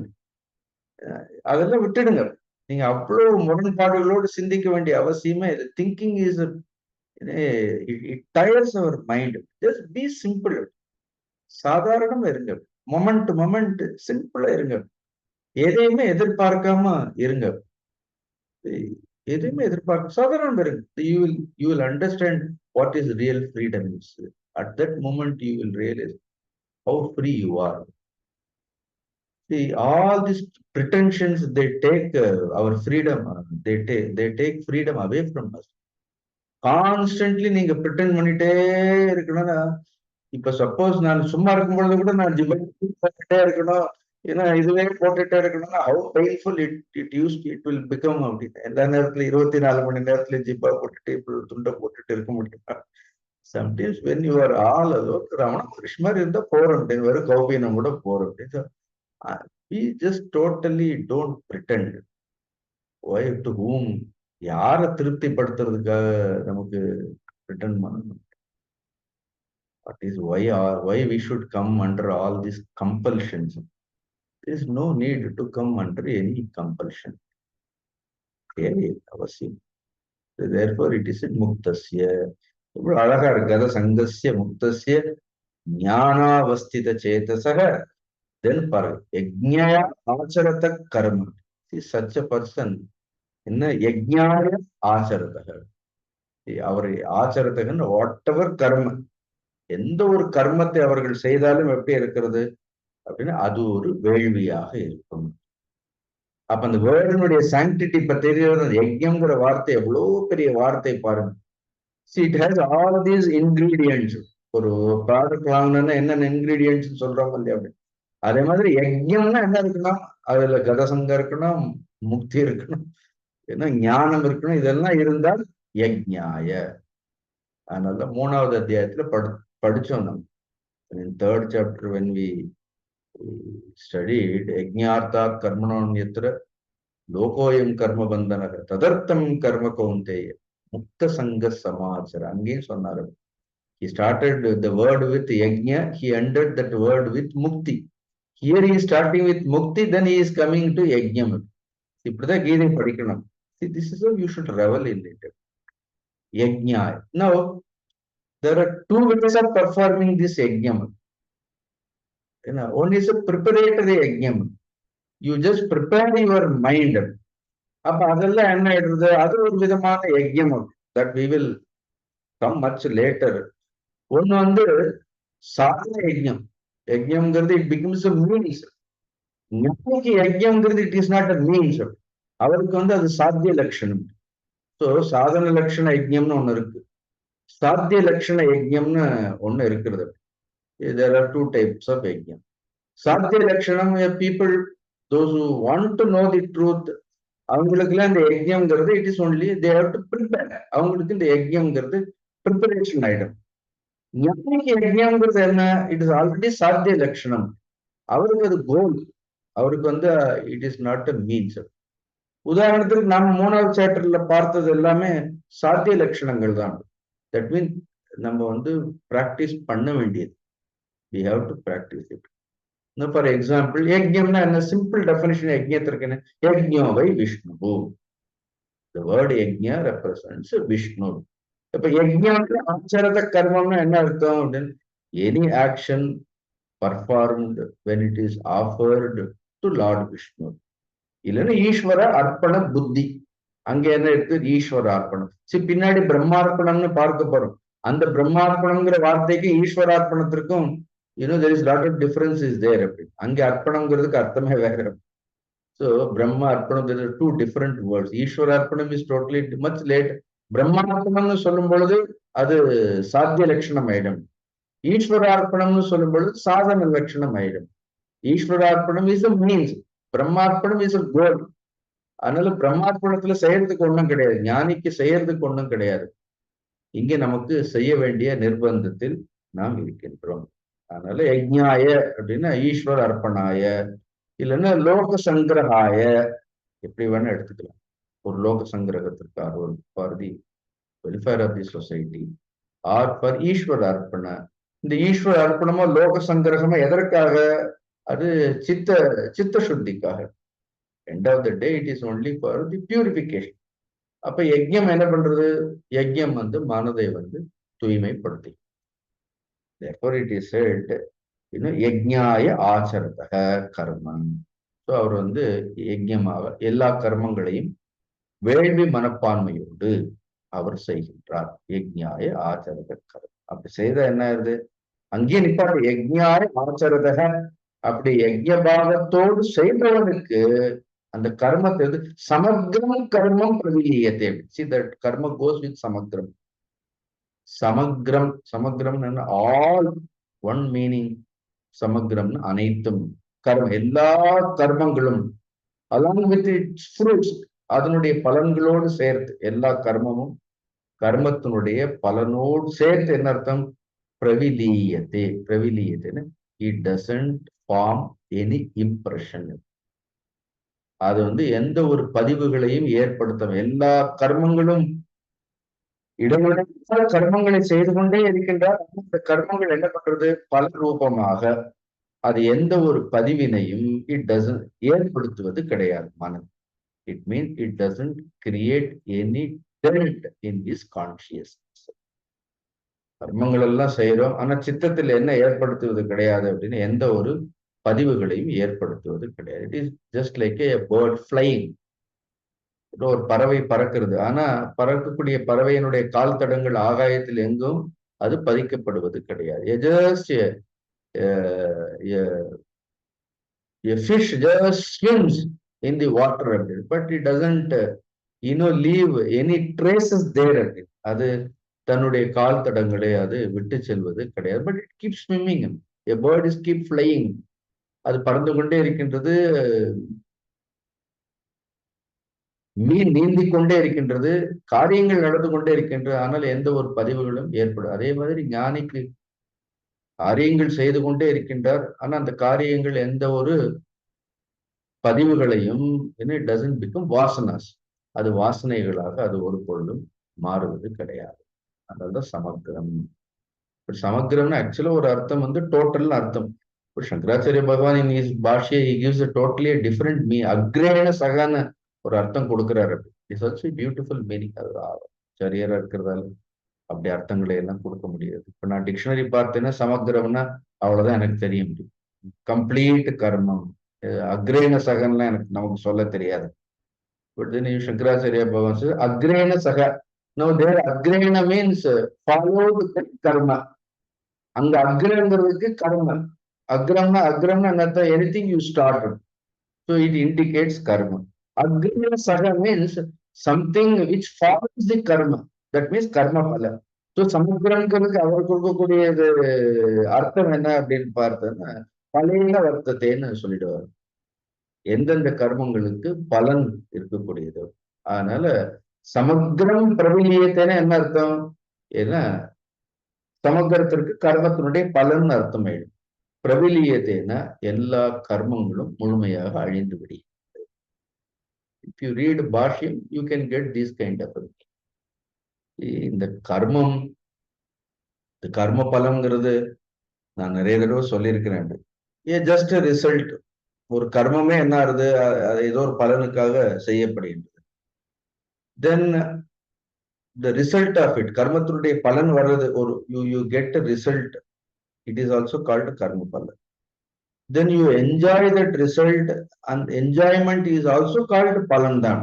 அதெல்லாம் விட்டுடுங்க. நீங்க அவ்வளவு முரண்பாடுகளோடு சிந்திக்க வேண்டிய அவசியமே இல்லை. Thinking is it tires our mind. Just be simple. சாதாரணமா இருங்க. மொமெண்ட் மொமெண்ட் சிம்பிளா இருங்க. எதையுமே எதிர்பார்க்காம இருங்க. எதையுமே எதிர்பார்க்க சாதாரணமா இருங்க. You will understand what is real freedom is. At that moment you will realize how free you are. See, all these pretensions, they take our freedom. They take freedom away from us. Constantly நீங்க Britain பண்ணிட்டே இருக்கணும்னா, இப்ப suppose நான் சும்மா இருக்கும் பொழுது கூட நான் பண்ணிட்டே இருக்கணும், ஏன்னா இதுவே போட்டுட்டே இருக்கணும்னா how painful it will become அப்படின்னு. எல்லா நேரத்துல 24 மணி நேரத்துல ஜிப்பா போட்டுட்டு இப்படி துண்டை போட்டுட்டு இருக்க முடியுமா? Sometimes when you are all alone, Ramana Maharishi மாதிரி இருந்தா போறோம் அப்படின்னு, வெறும் கௌபீனம் கூட போறோம் அப்படின்னு. We just totally don't pretend. Why, to whom, யாரை திருப்திப்படுத்துறதுக்காக நமக்கு pretend பண்ணணும்? What is why we should come under all these compulsions? There is no need to come under any compulsion. Okay, அவசியம். Therefore, it is muktasya. இவ்வளவு அழகா இருக்கு. கத-சங்கஸ்ய முக்தஸ்ய jñānāvasthita-chetasaḥ. Then yajñāyācharataḥ karma. See, such a person, என்ன யஜ்ஞாய ஆச்சரதக, அவரை ஆச்சரதகன்னு what ever கர்ம, எந்த ஒரு கர்மத்தை அவர்கள் செய்தாலும் எப்படி இருக்கிறது அப்படின்னா அது ஒரு வேள்வியாக இருக்கும். அப்ப அந்த வேர்டினுடைய சாங்டிட்டி இப்ப தெரிகிறது. யஜ்ஞம்ங்கிற வார்த்தை எவ்வளவு பெரிய வார்த்தை பாருங்க. See, it has all these ingredients. ஒரு ப்ராடக்ட் வாங்கினா என்னென்ன இன்கிரீடியன்ட்ஸ் சொல்றோம் இல்லையா, அப்படி அதே மாதிரி யஜ்ஞம்னா என்ன இருக்கணும், அதுல கத-சங்க இருக்கணும், முக்தி இருக்கணும், ஏன்னா ஞானம் இருக்கணும். இதெல்லாம் இருந்தால் யஜ்ஞாய. அதனால 3வது அத்தியாயத்துல படிச்சோம் நம்ம. In 3rd chapter when we studied யஜ்ஞார்த்தாத் கர்மணோன்யத்ர லோகோயம் கர்ம பந்தனக ததர்த்தம் கர்ம கௌந்தேய முக்தசங்க சமாச்சர, அங்கேயும் சொன்னாரு. He started the word with yajna, he ended that word with mukti. Here he is starting with mukti, then he is coming to yajñam. இப்படிதான் கீதை படிக்கணும். See, this is how you should revel in it. Yajñā. Now, there are two ways of performing this yajñam. One is a preparatory yajñam. You just prepare your mind. அப்ப அதெல்லாம் என்ன ஆயிடுறது, அது ஒரு விதமான யஜ்ஞம். That we will come much later. ஒன்னு வந்து சாதன யஜ்ஞம். யஜ்ஞம்ங்கிறது it becomes a means. ஞானிக்கு யஜ்ஞம்ங்கிறது it is not a means. அவருக்கு வந்து அது சாத்திய லட்சணம். ஸோ சாதன லட்சண யஜ்ஞம்னு ஒண்ணு இருக்கு, சாத்திய லட்சண யஜ்ஞம்னு ஒண்ணு இருக்கிறது. There are two types of yajna. சாத்திய லட்சணம், people, those who want to know the truth, அவங்களுக்குலாம் இந்த யஜ்ஞம்ங்கிறது it is only they have to prepare. அவங்களுக்கு இந்த யஜ்ஞம்ங்கிறது ப்ரிப்பரேஷன் ஆயிடும். ஞானிக்கு யஜ்ஞம்ங்கிறது என்ன, இட் இஸ் ஆல்ரெடி சாத்திய லட்சணம். அவருக்கு அது கோல், அவருக்கு வந்து it is not a means. உதாரணத்துக்கு நம்ம 3வது சாப்டர்ல பார்த்தது எல்லாமே சாத்திய லட்சணங்கள் தான். தட் மீன் நம்ம வந்து பிராக்டிஸ் பண்ண வேண்டியது. we have to practice it. Now, for example, yajñamna என்ன simple definition yajñத்திற்கு என்ன, யஜ்ஞோ வை Vishnu. The word yajña represents Vishnu. இப்ப யஜ்ஞாவுக்கு ஆச்சரத கர்மம்னா என்ன அர்த்தம் அப்படின்னு, any action performed when it is offered to Lord Vishnu. இல்லைன்னா ஈஸ்வர அர்ப்பண புத்தி. அங்க என்ன இருக்கு? ஈஸ்வரார்ப்பணம். சரி, பின்னாடி பிரம்மார்ப்பணம்னு பார்க்க போறோம். அந்த பிரம்மார்ப்பணம்ங்கிற வார்த்தைக்கு ஈஸ்வரார்ப்பணத்திற்கும் there is lot of difference is there அப்படி. அங்க அர்ப்பணம்ங்கிறதுக்கு அர்த்தமே வேற. So Brahma Arpanam, there are two different words. Ishwara Arpanam is totally much late. பிரம்மார்ப்பணம்னு சொல்லும் பொழுது அது சாத்திய லட்சணம் ஆயிடும். ஈஸ்வரார்ப்பணம்னு சொல்லும் பொழுது சாதன லட்சணம் ஆயிடும். ஈஸ்வரார்ப்பணம் இஸ் a means, பிரம்மார்ப்பணம் இஸ் a goal. அதனால பிரம்மார்ப்பணத்துல செய்யறதுக்கு ஒண்ணும் கிடையாது, ஞானிக்கு செய்யறதுக்கு ஒண்ணும் கிடையாது. இங்க நமக்கு செய்ய வேண்டிய நிர்பந்தத்தில் நாம் இருக்கின்றோம். அதனால யஜ்ஞாய அப்படின்னா ஈஸ்வர அர்ப்பணாய, இல்லைன்னா லோக சங்கிரகாய, எப்படி வேணா எடுத்துக்கலாம். ஒரு லோக சங்கிரகத்திற்காக, ஒரு for the welfare of the society, or for Ishvara arpana. இந்த ஈஸ்வர அர்ப்பணமா லோக சங்கிரகமா எதற்காக? அது சித்த சுத்திக்காக. End of the day it is only for the purification. அப்ப யஜ்ஞம் என்ன பண்றது? யஜ்ஞம் மனதை தூய்மைப்படுத்தி. therefore it is said யஜ்ஞாய ஆச்சரதக கர்மம். ஸோ அவர் யஜ்ஞமாக எல்லா கர்மங்களையும் வேள்வி மனப்பான்மையோடு அவர் செய்கின்றார். யஜ்ஞாய ஆச்சரத கர்மம். அப்படி செய்த என்ன ஆகுது? அங்கேயே நிப்பாட்டு. யஜ்ஞாய ஆச்சரதக, அப்படி யஜ்ஞபாகத்தோடு செய்பவனுக்கு அந்த கர்மத்தை சமக்ரம் கர்மம் பிரவிலீயத்தை. See that karma goes with சமக்ரம். சமக்ரம் ஆல் ஒன் மீனிங். சமக்ரம் அனைத்தும் கர்மம், எல்லா கர்மங்களும் along with its fruits, அதனுடைய பலன்களோடு சேர்த்து, எல்லா கர்மமும் கர்மத்தினுடைய பலனோடு சேர்த்து என்ன அர்த்தம்? பிரவிலீயத்தை. பிரவிலீயத்தைன்னு it doesn't form any impression. அது எந்த ஒரு பதிவுகளையும் ஏற்படுத்தும். எல்லா கர்மங்களும் இடைவிடாத கர்மங்களை செய்து கொண்டே இருக்கின்றார். அந்த கர்மங்கள் என்ன பண்றது? பல ரூபமாக அது எந்த ஒரு பதிவினையும் ஏற்படுத்துவது கிடையாது மனம். It means it doesn't create any dent in this consciousness. கர்மங்கள் எல்லாம் செய்யறோம், ஆனா சித்தத்தில் என்ன ஏற்படுத்துவது கிடையாது அப்படின்னு எந்த ஒரு பதிவுகளையும் ஏற்படுத்துவது கிடையாது. It is just like a bird flying. ஒரு பறவை பறக்கிறது, ஆனா பறக்கக்கூடிய பறவையினுடைய கால் தடங்கள் ஆகாயத்தில் எங்கும் அது பதிக்கப்படுவது கிடையாது. Just a fish just swims in the water, but it doesn't leave any traces there. அது தன்னுடைய கால் தடங்களை அது விட்டு செல்வது கிடையாது. But it keep swimming. a bird is keep flying. அது பறந்து கொண்டே இருக்கின்றது, மீன் நீந்தி கொண்டே இருக்கின்றது, காரியங்கள் நடந்து கொண்டே இருக்கின்றது, ஆனால் எந்த ஒரு பதிவுகளும் ஏற்படும். அதே மாதிரி ஞானிக்கு காரியங்கள் செய்து கொண்டே இருக்கின்றார், ஆனா அந்த காரியங்கள் எந்த ஒரு பதிவுகளையும் டசன்ட் பிகம் வாசனாஸ். அது வாசனைகளாக அது ஒரு பொழுதும் மாறுவது கிடையாது. அதனால்தான் சமக்கிரம். சமக்கிரம்னு ஆக்சுவலா ஒரு அர்த்தம் டோட்டல் அர்த்தம். சங்கராச்சாரிய பகவான் இன் ஹிஸ் பாஷ்ய he gives a totally different meaning. அக்ரேண சகான ஒரு அர்த்தம் கொடுக்கிறாரு. It's also beautiful meaning. அது சரியா இருக்கிறதால அப்படி அர்த்தங்களை எல்லாம் கொடுக்க முடியாது. இப்ப நான் டிக்ஷனரி பார்த்தேன்னா சமக்கிரம்னா அவ்வளவுதான் எனக்கு தெரிய முடியும். கம்ப்ளீட் கர்மம், அக்ரேண சகன்லாம் நமக்கு சொல்ல தெரியாது. பட் தென் சங்கராச்சாரிய பகவான் says அக்ரேண சக. நோ தேர் அக்ரேண மீன்ஸ் ஃபாலோடு கர்மா. அங்க அக்ரங்கிறதுக்கு கர்ம. அக்ரம்னா என்னத்தான்? Anything you start, so it indicates கர்ம. அக்ரேண சக means something which follows the karma. That means karma phala. So சமுத்திரங்கிறதுக்கு அவர் கொடுக்கக்கூடியது அர்த்தம் என்ன அப்படின்னு பார்த்தோன்னா பழைய வர்த்தத்தைன்னு சொல்லிடுவார். எந்தெந்த கர்மங்களுக்கு பலன் இருக்கக்கூடியது. அதனால சமக்ரம் பிரவிலியத்தைன்னு என்ன அர்த்தம்? ஏன்னா சமக்கிரத்திற்கு கர்மத்தினுடைய பலன் அர்த்தம் ஆயிடும். பிரவிலியத்தைன்னா எல்லா கர்மங்களும் முழுமையாக அழிந்து விடும். If you read Bhashyam, you can get this kind of thing. இந்த கர்மம், இந்த கர்ம பலம்ங்கிறது நான் நிறைய தடவை சொல்லியிருக்கிறேன். Just result. ஒரு கர்மமே என்ன ஆகுது? அது ஏதோ ஒரு பலனுக்காக செய்யப்படுகின்றது. தென் the result of it, கர்மத்தினுடைய பலன் வர்றது, ஒரு you get a result. It is also called karma phala. Then you enjoy that result, and enjoyment is also called palandam.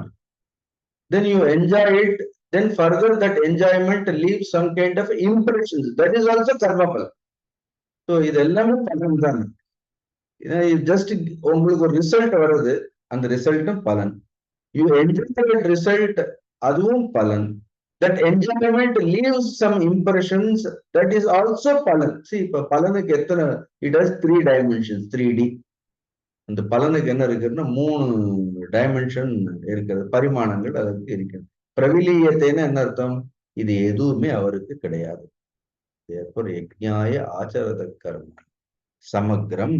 then you enjoy it, then further that enjoyment leaves some kind of impressions. That is also karma phala. So இதெல்லாமே பலன் தான். Just உங்களுக்கு ஒரு result வருது, அந்த ரிசல்ட்டும் பலன். You enjoy that result, அதுவும் பலன். That enjoyment leaves some impressions, that is also பலன். See, இப்ப பலனுக்கு எத்தனை, it has 3 dimensions, 3D. அந்த பலனுக்கு என்ன இருக்குன்னா 3 டைமென்ஷன் இருக்கிறது, பரிமாணங்கள் அதற்கு இருக்கிறது. பிரவிலீயத்தைன்னு என்ன அர்த்தம்? இது எதுவுமே அவருக்கு கிடையாது. therefore யஜ்ஞாய ஆச்சரத கர்ம சமக்ரம்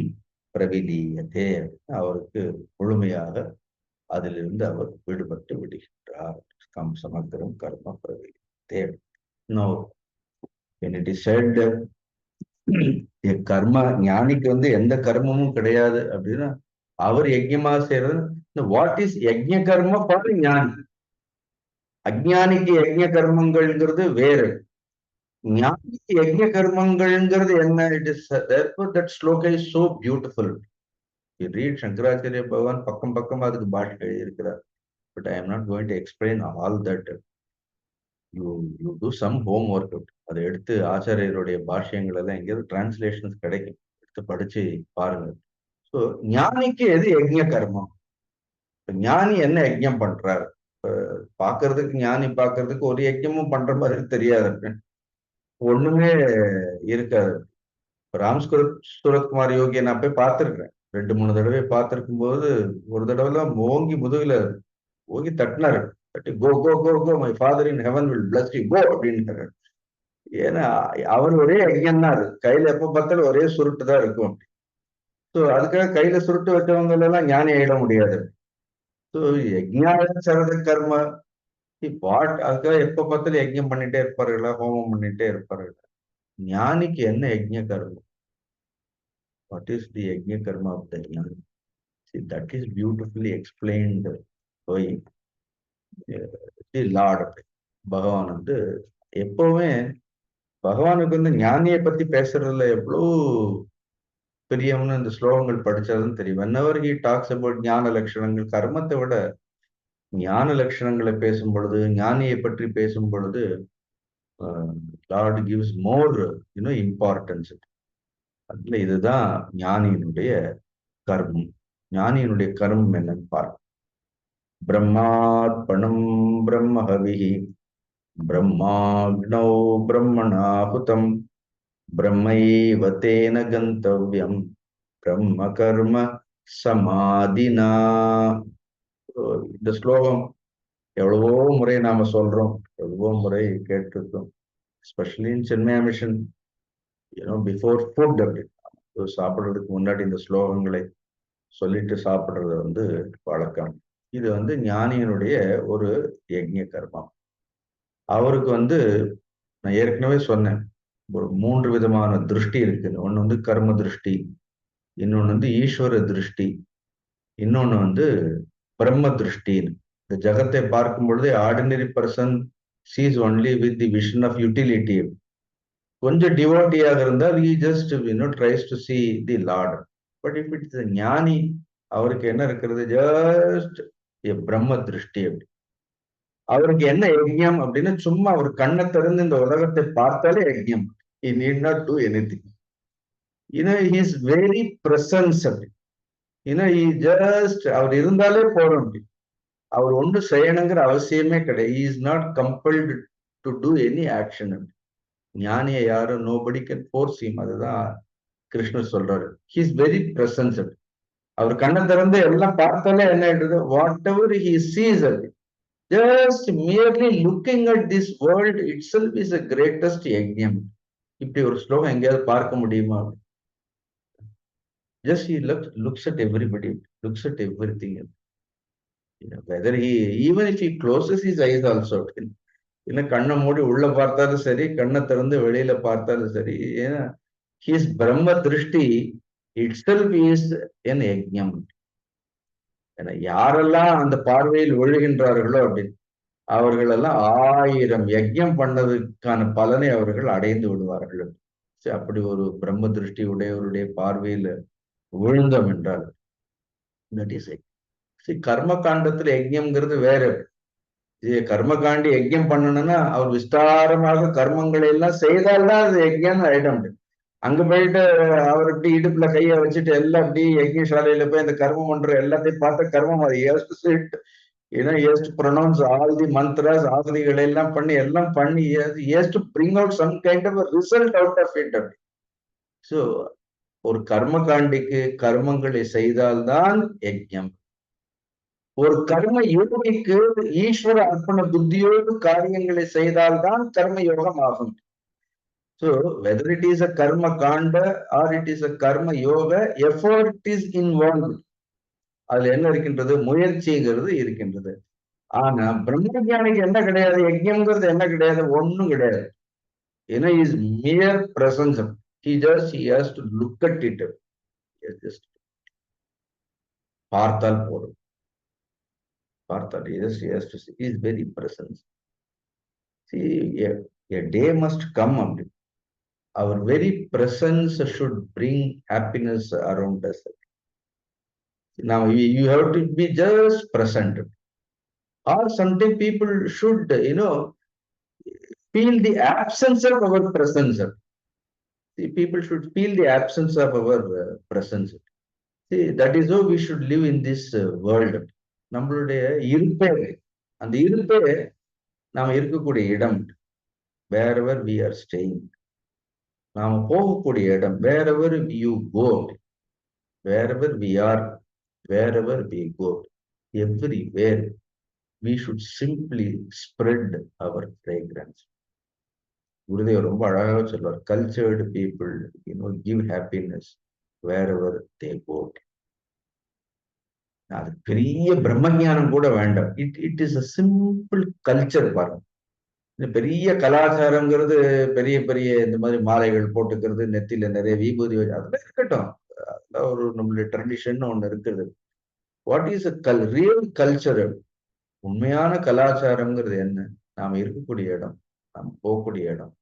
பிரவிலீயதே, அவருக்கு முழுமையாக அதிலிருந்து அவர் விடுபட்டு விடுகின்றார். சமக்ரம் கர்ம பிரவிலீயதே. Now when it is said கர்ம, ஞானிக்கு எந்த கர்மமும் கிடையாது அப்படின்னா அவர் யஜ்யமா செய்யறது. வாட் இஸ் யஜ்ய கர்ம ஃபார் ஞானி? அஜ்ஞானிக்கு யஜ்ய கர்மங்கள்ங்கிறது வேறு, ஞானிக்கு யஜ்ய கர்மங்கள்ங்கிறது என்ன? It is therefore that shloka is so beautiful. You read Shankaracharya பகவான் பக்கம் பக்கம் அதுக்கு பாஷை எழுதியிருக்கிறார். But I am not going to explain all that. You do some homework. அதை எடுத்து ஆச்சாரியருடைய பாஷ்யங்கள் எல்லாம் எங்கேயாவது டிரான்ஸ்லேஷன்ஸ் கிடைக்கும், எடுத்து படிச்சு பாருங்க. ஸோ ஞானிக்கு எது யஜ்ய கர்மம்? ஞானி என்ன யஜ்யம் பண்றாரு? பாக்குறதுக்கு, ஞானி பாக்குறதுக்கு ஒரு யஜ்யமும் பண்ற மாதிரி தெரியாது, ஒண்ணுமே இருக்காது. சுரத்குமார் யோகியை நான் போய் பார்த்திருக்கிறேன், 2-3 தடவை பார்த்திருக்கும் போது ஒரு தடவை ஓங்கி முதுகுல ஓங்கி தட்டினாரு. தட்டி go go go go my father in heaven will bless you go அப்படின்னு. ஏன்னா அவர் ஒரே யஜ்யம் தான், கையில எப்ப பார்த்தாலும் ஒரே சுருட்டு தான் இருக்கும். ஸோ அதுக்காக கையில சுருட்டு வச்சவங்க எல்லாம் ஞானி ஆயிட முடியாது. ஸோ யஜ்ஞாயச்சரத கர்ம வாட், அதுக்காக எப்ப பார்த்தாலும் யஜ்யம் பண்ணிட்டே இருப்பார்களா, ஹோமம் பண்ணிட்டே இருப்பார்களா? ஞானிக்கு என்ன யஜ்ய கர்மம்? வாட் இஸ் தி யஜ்ய கர்மா of the jnani? That is beautifully explained by the Lord. பகவான் எப்பவுமே பகவானுக்கு ஞானியை பத்தி பேசுறதுல எவ்வளவு பிரியம்னு இந்த ஸ்லோகங்கள் படிச்சாலும் தெரியும். whenever he talks about ஞான லட்சணங்கள், கர்மத்தை விட ஞான லட்சணங்களை பேசும் பொழுது, ஞானியை பற்றி பேசும் பொழுது லார்ட் கிவ்ஸ் மோர் இம்பார்ட்டன்ஸ். அதுல இதுதான் ஞானியினுடைய கர்மம். ஞானியினுடைய கர்மம் என்னன்னு பாருங்க. பிரம்மார்ப்பணம் பிரம்மஹவிஹி பிரம்மாக்னௌ பிரம்மணாஹுதம் பிரம்மைவ தேன கந்தவ்யம் பிரம்ம கர்ம சமாதினா. இந்த ஸ்லோகம் எவ்வளவோ முறை நாம சொல்றோம், எவ்வளவோ முறை கேட்டிருக்கோம். Especially in Chinmaya mission, before food, அப்படி சாப்பிடுறதுக்கு முன்னாடி இந்த ஸ்லோகங்களை சொல்லிட்டு சாப்பிடுறது வழக்கம். இது ஞானியினுடைய ஒரு யஜ்ய கர்மம். அவருக்கு நான் ஏற்கனவே சொன்னேன், ஒரு 3 விதமான திருஷ்டி இருக்கு. ஒண்ணு கர்ம திருஷ்டி, இன்னொன்னு ஈஸ்வர திருஷ்டி, இன்னொன்னு பிரம்ம திருஷ்டின்னு. இந்த ஜகத்தை பார்க்கும் பொழுதே ordinary person sees only with the vision of utility. கொஞ்சம் டிவோட்டியாக இருந்தால் he just tries to see the Lord. But if it is a ஞானி, அவருக்கு என்ன இருக்கிறது? ஜஸ்ட் பிரம்ம திருஷ்டி. அப்படி அவருக்கு என்ன யஜ்யம் அப்படின்னா, சும்மா அவர் கண்ணை திறந்து இந்த உலகத்தை பார்த்தாலே யஜ்யம். He need not do anything. He is very presence. he just அவர் இருந்தாலே போறோம். அவர் ஒன்று செய்யணுங்கிற அவசியமே கிடையாது. he is not compelled to do any action. ஞானியை யாரும் nobody can force him. அதுதான் கிருஷ்ணர் சொல்றாரு. he is very presence. அவர் கண்ணை திறந்து எல்லாம் பார்த்தாலே என்ன ஆயிடுது? What ever he sees, just merely looking at this world itself is the greatest yajnam. இப்படி ஒரு ஸ்லோகம் எங்கேயாவது பார்க்க முடியுமா? Just he looks at everybody, looks at everything. Whether even if he closes his eyes also, கண்ணை மூடி உள்ள பார்த்தாலும் சரி, கண்ணை திறந்து வெளியில பார்த்தாலும் சரி, his பிரம்ம திருஷ்டி itself is an யஜ்ஞம். யாரெல்லாம் அந்த பார்வையில் விழுகின்றார்களோ அப்படின்னு அவர்களெல்லாம் 1000 யஜ்ஞம் பண்ணதுக்கான பலனை அவர்கள் அடைந்து விடுவார்கள். அப்படி ஒரு பிரம்ம திருஷ்டி உடையவருடைய பார்வையில் விழுந்தோம் என்றால் தட் இஸ் கர்ம காண்டத்துல யஜ்ஞம்ங்கிறது வேற. கர்மகாண்டி யஜ்யம் பண்ணணும்னா அவர் விஸ்தாரமாக கர்மங்களை எல்லாம் செய்தால்தான் அது யஜ்யம் ஆயிடும். அங்க போயிட்டு அவர் இப்படி இடுப்புல கைய வச்சுட்டு எல்லாம் அப்படி யஜ்யசாலையில போய் அந்த கர்மம் பண்ற எல்லாத்தையும் பார்த்த கர்மம் ப்ரொனவுன்ஸ் ஆல் தி மந்த்ராஸ் ஆகுதிகளை எல்லாம் பண்ணி bring out some kind of a result out of it. So ஒரு கர்மகாண்டிக்கு கர்மங்களை செய்தால்தான் யஜ்யம். ஒரு கர்ம யோகிக்கு ஈஸ்வர அர்ப்பண புத்தியோடு காரியங்களை செய்தால்தான் கர்ம யோகம் ஆகும். So whether it is a karma kanda or it is a karma yoga, effort is involved. அதுல என்ன இருக்கின்றது? முயற்சிங்கிறது இருக்கின்றது. ஆனா பிரம்மஞானிக்கு என்ன கிடையாது? யஜ்யம்ங்கிறது என்ன கிடையாது? ஒண்ணும் கிடையாது. ஏன்னா is mere presence. he has to look at it. Just பார்த்தால் போதும். பார்த்தால் he has to see. He is very present. See, a day must come. Our very presence should bring happiness around us. Now you have to be just present. Or sometimes people should, feel the absence of our presence. See, people should feel the absence of our presence. See, that is how we should live in this world. நம்மளுடைய இருப்பே, அந்த இருப்பே நாம இருக்கக்கூடிய இடம், wherever we are staying. நாம போகக்கூடிய இடம், wherever you go, wherever we are, wherever we go, everywhere we should simply spread our fragrance. குருதேவர் ரொம்ப அழகாக சொல்வார், cultured people, give happiness wherever they go. அது பெரிய பிரம்மஞானம் கூட வேண்டாம். It is a simple culture. பாருங்க, இந்த பெரிய கலாச்சாரங்கிறது பெரிய பெரிய இந்த மாதிரி மாலைகள் போட்டுக்கிறது, நெத்தில நிறைய விபூதி, அதெல்லாம் இருக்கட்டும். அதெல்லாம் ஒரு நம்மளுடைய ட்ரெடிஷன் ஒண்ணு இருக்குது. What is real culture? உண்மையான கலாச்சாரம்ங்கிறது என்ன? நாம இருக்கக்கூடிய இடம், நாம் போகக்கூடிய இடம்,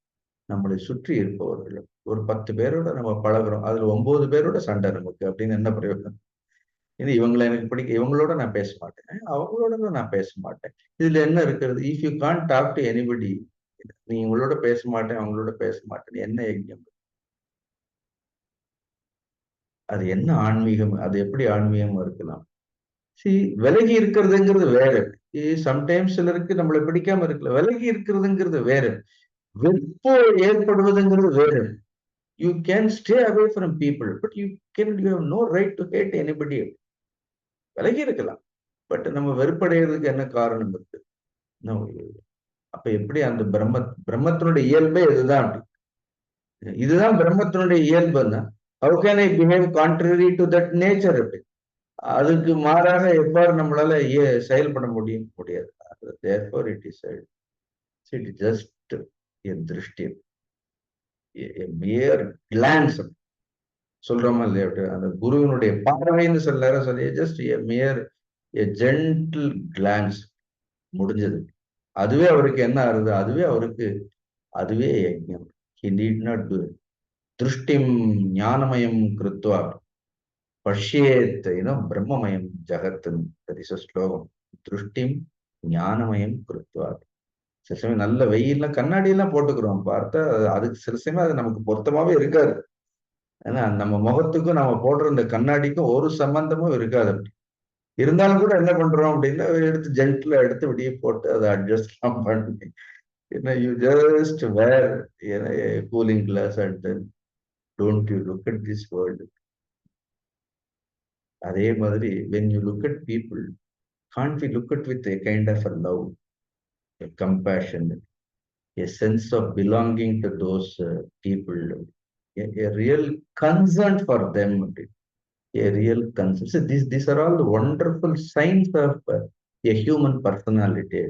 நம்மளை சுற்றி இருப்பவர்கள். ஒரு 10 பேரோட நம்ம பழகுறோம், அதுல 9 பேரோட சண்டை நமக்கு, அப்படின்னு என்ன பிரயோஜனம்? இது இவங்களை எனக்கு பிடிக்க, இவங்களோட நான் பேச மாட்டேன், அவங்களோட நான் பேச மாட்டேன். இதுல என்ன இருக்கிறது? If you can't talk to anybody, நீ இவங்களோட பேச மாட்டேன், அவங்களோட பேச மாட்டேன், என்ன யஜ்யம்? அது என்ன ஆன்மீகம்? அது எப்படி ஆன்மீகம் இருக்கலாம்? விலகி இருக்கிறதுங்கிறது வேற. சம்டைம்ஸ் சிலருக்கு நம்மளை பிடிக்காம இருக்கல, விலகி இருக்கிறதுங்கிறது வேற. வெறுப்பு ஏற்படுவதுங்கிறது வேற. You can stay away from people, but you have no right to hate anybody. விலகி இருக்கலாம், பட் நம்ம வெறுப்படைகிறதுக்கு என்ன காரணம் இருக்கு? அப்ப எப்படி அந்த பிரம்மத்தினுடைய இயல்பே இதுதான். இதுதான் பிரம்மத்தினுடைய இயல்புன்னா, how can I behave contrary to that nature? அதுக்கு மாறாக எவ்வாறு நம்மளால செயல்பட முடியாது. Therefore it is just a திருஷ்டி, a mere glance. சொல்றோமா இல்லையா? அந்த குருவினுடைய பார்வைன்னு சொல்லி just a mere a gentle glance, முடிஞ்சது. அதுவே அவருக்கு என்ன ஆறுது? அதுவே யஜ்ஞம். He need not do it. திருஷ்டிம் ஞானமயம் கிருத்வா பஷ்யேத் பிரம்மமயம் ஜகத்துன்னு. that is a ஸ்லோகம். திருஷ்டிம் ஞானமயம் கிருத்வா. சில சமயம் நல்ல வெயில்ல கண்ணாடி எல்லாம் போட்டுக்கிறோம், பார்த்தா அதுக்கு சில சமயம் அது நமக்கு பொருத்தமாவே இருக்காது. ஏன்னா நம்ம முகத்துக்கும் நம்ம போடுற இந்த கண்ணாடிக்கும் ஒரு சம்பந்தமும் இருக்காது. இருந்தாலும் கூட என்ன பண்றோம் அப்படின்னா, எடுத்து ஜென்ட்ல எடுத்து வெளியே போட்டு அதை அட்ஜஸ்ட் எல்லாம் பண்ணி, you just where cooling glass and then don't you look at this world. அதே மாதிரி when you look at people, can't we look at with a kind of a love, a compassion, a sense of belonging to those people, a real concern for them, a real concern. So these are all the wonderful signs of a human personality.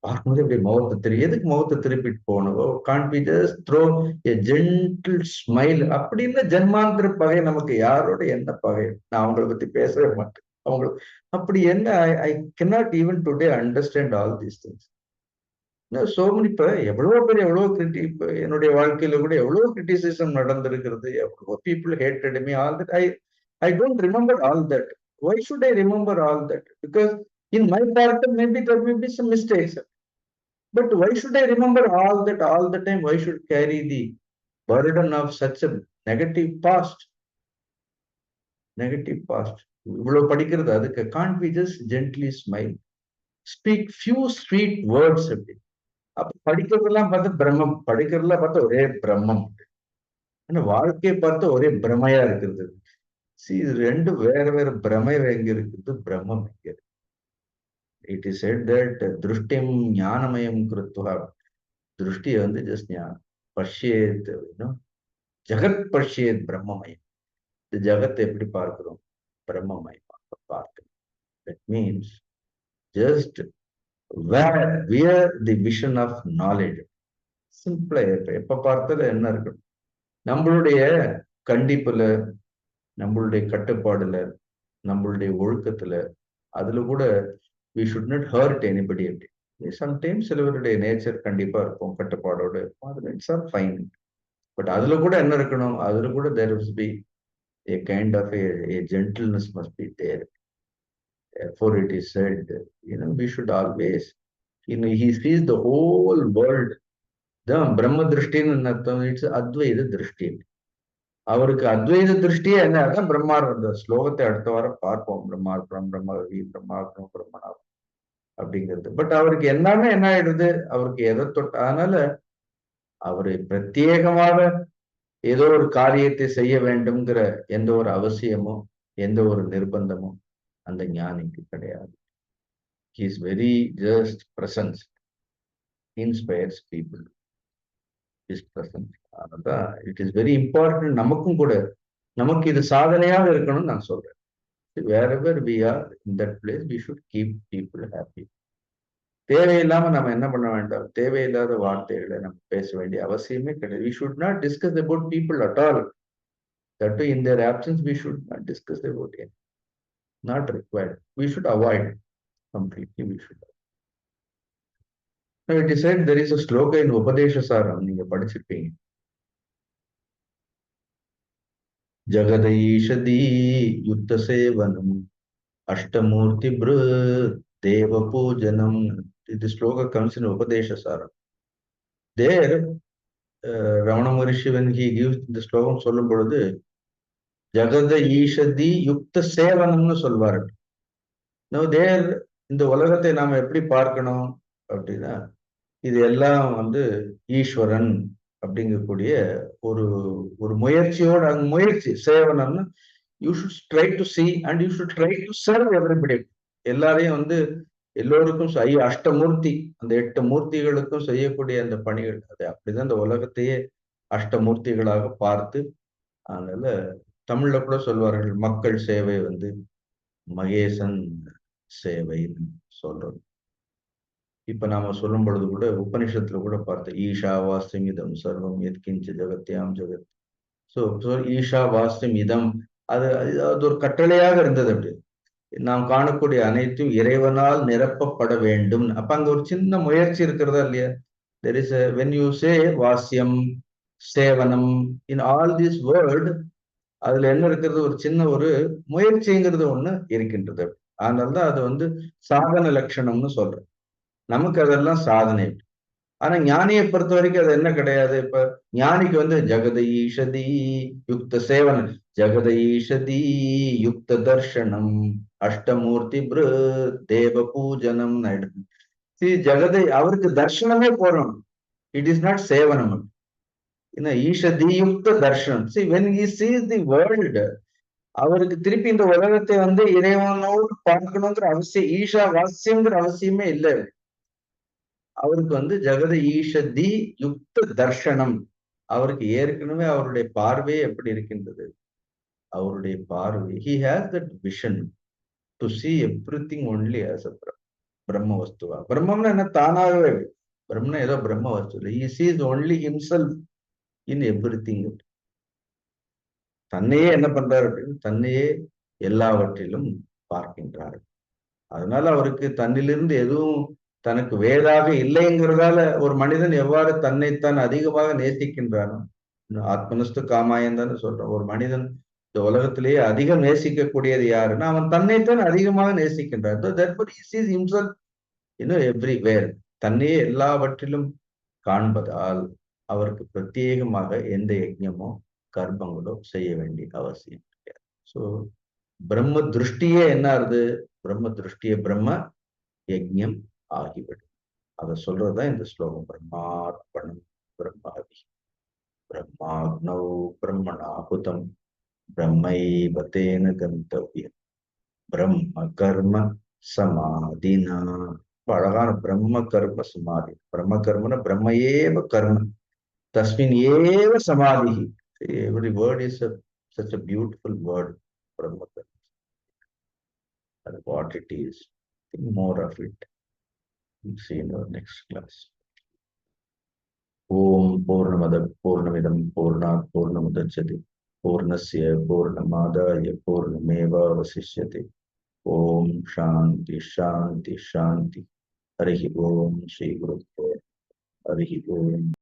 பார்க்கும்போது அப்படி முகத்தை திருப்பி, எதுக்கு முகத்தை திருப்பிட்டு போகணும்? can't we just throw a gentle smile? அப்படின்னு ஜென்மாந்திர பகை நமக்கு யாரோட என்ன பகை? நான் அவங்களை பத்தி பேசவே மாட்டேன். அவங்களுக்கு அப்படி என்ன? I cannot even today understand all these things. So many, இப்ப எவ்வளவு கிரிட்டிக், என்னுடைய வாழ்க்கையில கூட எவ்வளவு கிரிட்டிசிசம் நடந்திருக்கிறது, எவ்வளவு people hated me, all that. I don't remember all that. Why should I remember all that? Because In my part, maybe there may be some mistakes. But why should I remember all that all the time? Why should I carry the burden of such a negative past? Negative past. இவ்வளவு படிக்கிறது அதுக்கு can't we just gently smile? Speak few sweet words அப்படி. அப்ப படிக்கிறதெல்லாம் பார்த்தா பிரம்மம், படிக்கிறதெல்லாம் பார்த்தா ஒரே பிரம்மம். ஆனா வாழ்க்கையை பார்த்தா ஒரே பிரமையா இருக்குது. இது ரெண்டு வேற வேற பிரமை எங்க இருக்குது, பிரம்மம் எங்க இருக்கு? It is said that திருஷ்டிம் ஞானமயம் கிருத்வா, திருஷ்டியை வந்து ஜஸ்ட் ஞானம் பஷ்யேத், ஜகத் பஷ்யேத் பிரம்மமயம். இந்த ஜகத்தை எப்படி பார்க்கிறோம்? பிரம்மமயமாக பார்க்கிறோம். That means just wear the vision of knowledge. சிம்பிளா எப்ப பார்த்தாலும் என்ன இருக்கணும்? நம்மளுடைய கண்டிப்புல, நம்மளுடைய கட்டுப்பாடுல, நம்மளுடைய ஒழுக்கத்துல, அதுல கூட we should not hurt anybody. Sometimes சிலவருடைய நேச்சர் கண்டிப்பா இருக்கும், கட்டுப்பாடோட இருக்கும், அதுல இட்ஸ் ஆல் ஃபைன். பட் அதுல கூட என்ன இருக்கணும்? அதுல கூட there must be a kind of a gentleness must be there. Therefore it is said, we should always, he sees the whole world. தான் பிரம்ம திருஷ்டின்னு அர்த்தம். இட்ஸ் அத்வைத திருஷ்டி. அவருக்கு அத்வைத திருஷ்டியே என்ன? அதான் பிரம்மார். அந்த ஸ்லோகத்தை அடுத்த வாரம் பார்ப்போம். பிரம்மார்ப்பணம் பிரம்மவி பிரம்மார்ப்பணம் பிரம்மணாம் அப்படிங்கிறது. பட் அவருக்கு எல்லாமே என்ன ஆயிடுது? அவருக்கு எதை தொட்ட, அதனால அவரு பிரத்யேகமாக ஏதோ ஒரு காரியத்தை செய்ய வேண்டும்ங்கிற எந்த ஒரு அவசியமோ எந்த ஒரு நிர்பந்தமோ அந்த ஞானிக்கு கிடையாது. He is very just presence inspires people. His presence. அதான் இட் இஸ் வெரி இம்பார்ட்டன்ட். நமக்கும் கூட நமக்கு இது சாதனையாக இருக்கணும்னு நான் சொல்றேன். wherever we are in that place we should keep people happy. தேவையில்லாம நம்ம என்ன பண்ண வேண்டாம்? தேவையில்லாத வார்த்தைகளை நம்ம பேச வேண்டிய அவசியமே கிடையாது. We should not discuss about people at all. That too in their absence we should not discuss about it. Not required. We should avoid completely. We should. Now it is said, there is a sloka in Upadeshasaram, நீங்க படிச்சிருப்பீங்க. ஜகதீஷதி யுக்த சேவனம் அஷ்டமூர்த்தி பிரு தேவ பூஜனம். This sloka comes in Upadeshasaram. There, Ramana Maharishi, when he gives the slogan சொல்லும் பொழுது ஜகத ஈஷதி யுக்த சேவனம்னு சொல்வாரு. Now there, இந்த உலகத்தை நாம எப்படி பார்க்கணும் அப்படின்னா, இது எல்லாம் வந்து ஈஸ்வரன் அப்படிங்கக்கூடிய ஒரு ஒரு முயற்சியோட, முயற்சி சேவனம்னு, you should try to see and you should try to serve everybody. எல்லாரையும் வந்து எல்லோருக்கும் அஷ்டமூர்த்தி, அந்த 8 மூர்த்திகளுக்கும் செய்யக்கூடிய அந்த பணிகள், அது அப்படிதான் இந்த உலகத்தையே அஷ்டமூர்த்திகளாக பார்த்து. அதனால தமிழ்ல கூட சொல்வார்கள், மக்கள் சேவை வந்து மகேசன் சேவைன்னு சொல்றோம். இப்ப நாம சொல்லும் பொழுது கூட உபனிஷத்துல கூட பார்த்தோம், ஈஷா வாஸ்யம் இதம் சர்வம் எத்கிஞ்ச ஜகத்யாம் ஜெகத். ஸோ ஈஷா வாஸ்யம் இதம், அது ஒரு கட்டளையாக இருந்தது. அப்படி நாம் காணக்கூடிய அனைத்தும் இறைவனால் நிரப்பப்பட வேண்டும். அப்ப அங்க ஒரு சின்ன முயற்சி இருக்கிறதா இல்லையா? There is when you say வாஸ்யம் சேவனம் இன் ஆல் திஸ் வேர்ல்ட், அதுல என்ன இருக்கிறது? ஒரு சின்ன ஒரு முயற்சிங்கிறது ஒண்ணு இருக்கின்றது. அதனால்தான் அது வந்து சாதன லட்சணம்னு சொல்றேன். நமக்கு அதெல்லாம் சாதனை. ஆனா ஞானியை பொறுத்த வரைக்கும் அது என்ன கிடையாது. இப்ப ஞானிக்கு வந்து ஜகத ஈஷதி யுக்த சேவனம், ஜகத ஈஷதி யுக்த தர்ஷனம் அஷ்டமூர்த்தி பிரு தேவ பூஜனம். ஜகதை அவருக்கு தர்ஷனமே போறோம். இட் இஸ் நாட் சேவனம். ஈஷதி யுக்த தர்ஷனம். when he sees the world, அவருக்கு திருப்பி இந்த உலகத்தை வந்து இறைவனோடு பார்க்கணுங்கிற அவசியம், ஈஷா வாஸ்யங்கிற அவசியமே இல்லை. அவருக்கு வந்து ஜகத ஈஷதி யுக்த தர்ஷனம். அவருக்கு ஏற்கனவே அவருடைய பார்வை எப்படி இருக்கின்றது? அவருடைய பார்வை, he has that vision to see everything only as a பிரம்ம வஸ்துவா. பிரம்மம்னா என்ன? தானாகவே. பிரம்மனா ஏதோ பிரம்ம வஸ்து இல்லை. he sees only himself in everything. தன்னையே என்ன பண்றாரு அப்படின்னு, தன்னையே எல்லாவற்றிலும் பார்க்கின்றார். அதனால அவருக்கு தன்னிலிருந்து எதுவும் தனக்கு வேறாக இல்லைங்கிறதால ஒரு மனிதன் எவ்வாறு தன்னைத்தான் அதிகமாக நேசிக்கின்றானோ, ஆத்மனஸ்து காமாயந்தான்னு சொல்றோம். ஒரு மனிதன் இந்த உலகத்திலேயே அதிகம் நேசிக்கக்கூடியது யாருன்னா அவன் தன்னைத்தான் அதிகமாக நேசிக்கின்றான். Therefore he sees himself, everywhere. தன்னையே எல்லாவற்றிலும் காண்பதால் அவருக்கு பிரத்யேகமாக எந்த யஜ்ஞமோ கர்மங்களோ செய்ய வேண்டிய அவசியம் கிடையாது. ஸோ பிரம்ம திருஷ்டியே என்ன ஆகுது? பிரம்ம திருஷ்டியே பிரம்ம யஜ்ஞம் ஆகிவிடும். அதை சொல்றதுதான் இந்த ஸ்லோகம். பிரம்மார்ப்பணம் பிரம்மாவி பிரம்மாக்னௌ பிரம்மணாஹுதம் பிரம்மைவ தேன கந்தவ்யம் பிரம்ம கர்ம சமாதினா. அழகான பிரம்ம கர்ம சமாதி. பிரம்ம கர்மன பிரம்மையேவ கர்ம தஸ்மின் ஏவ சமாதி. Every word is such a beautiful word. Brahma karma. And what it is, think more of it. We'll see in our next class. Om Purnamada Purnamidam Purnat Purnamudachyate Purnasya Purnamadaya Purnameva Vasishyate. Om Shanti Shanti Shanti. Harihi Om Shri Guru Harihi Om.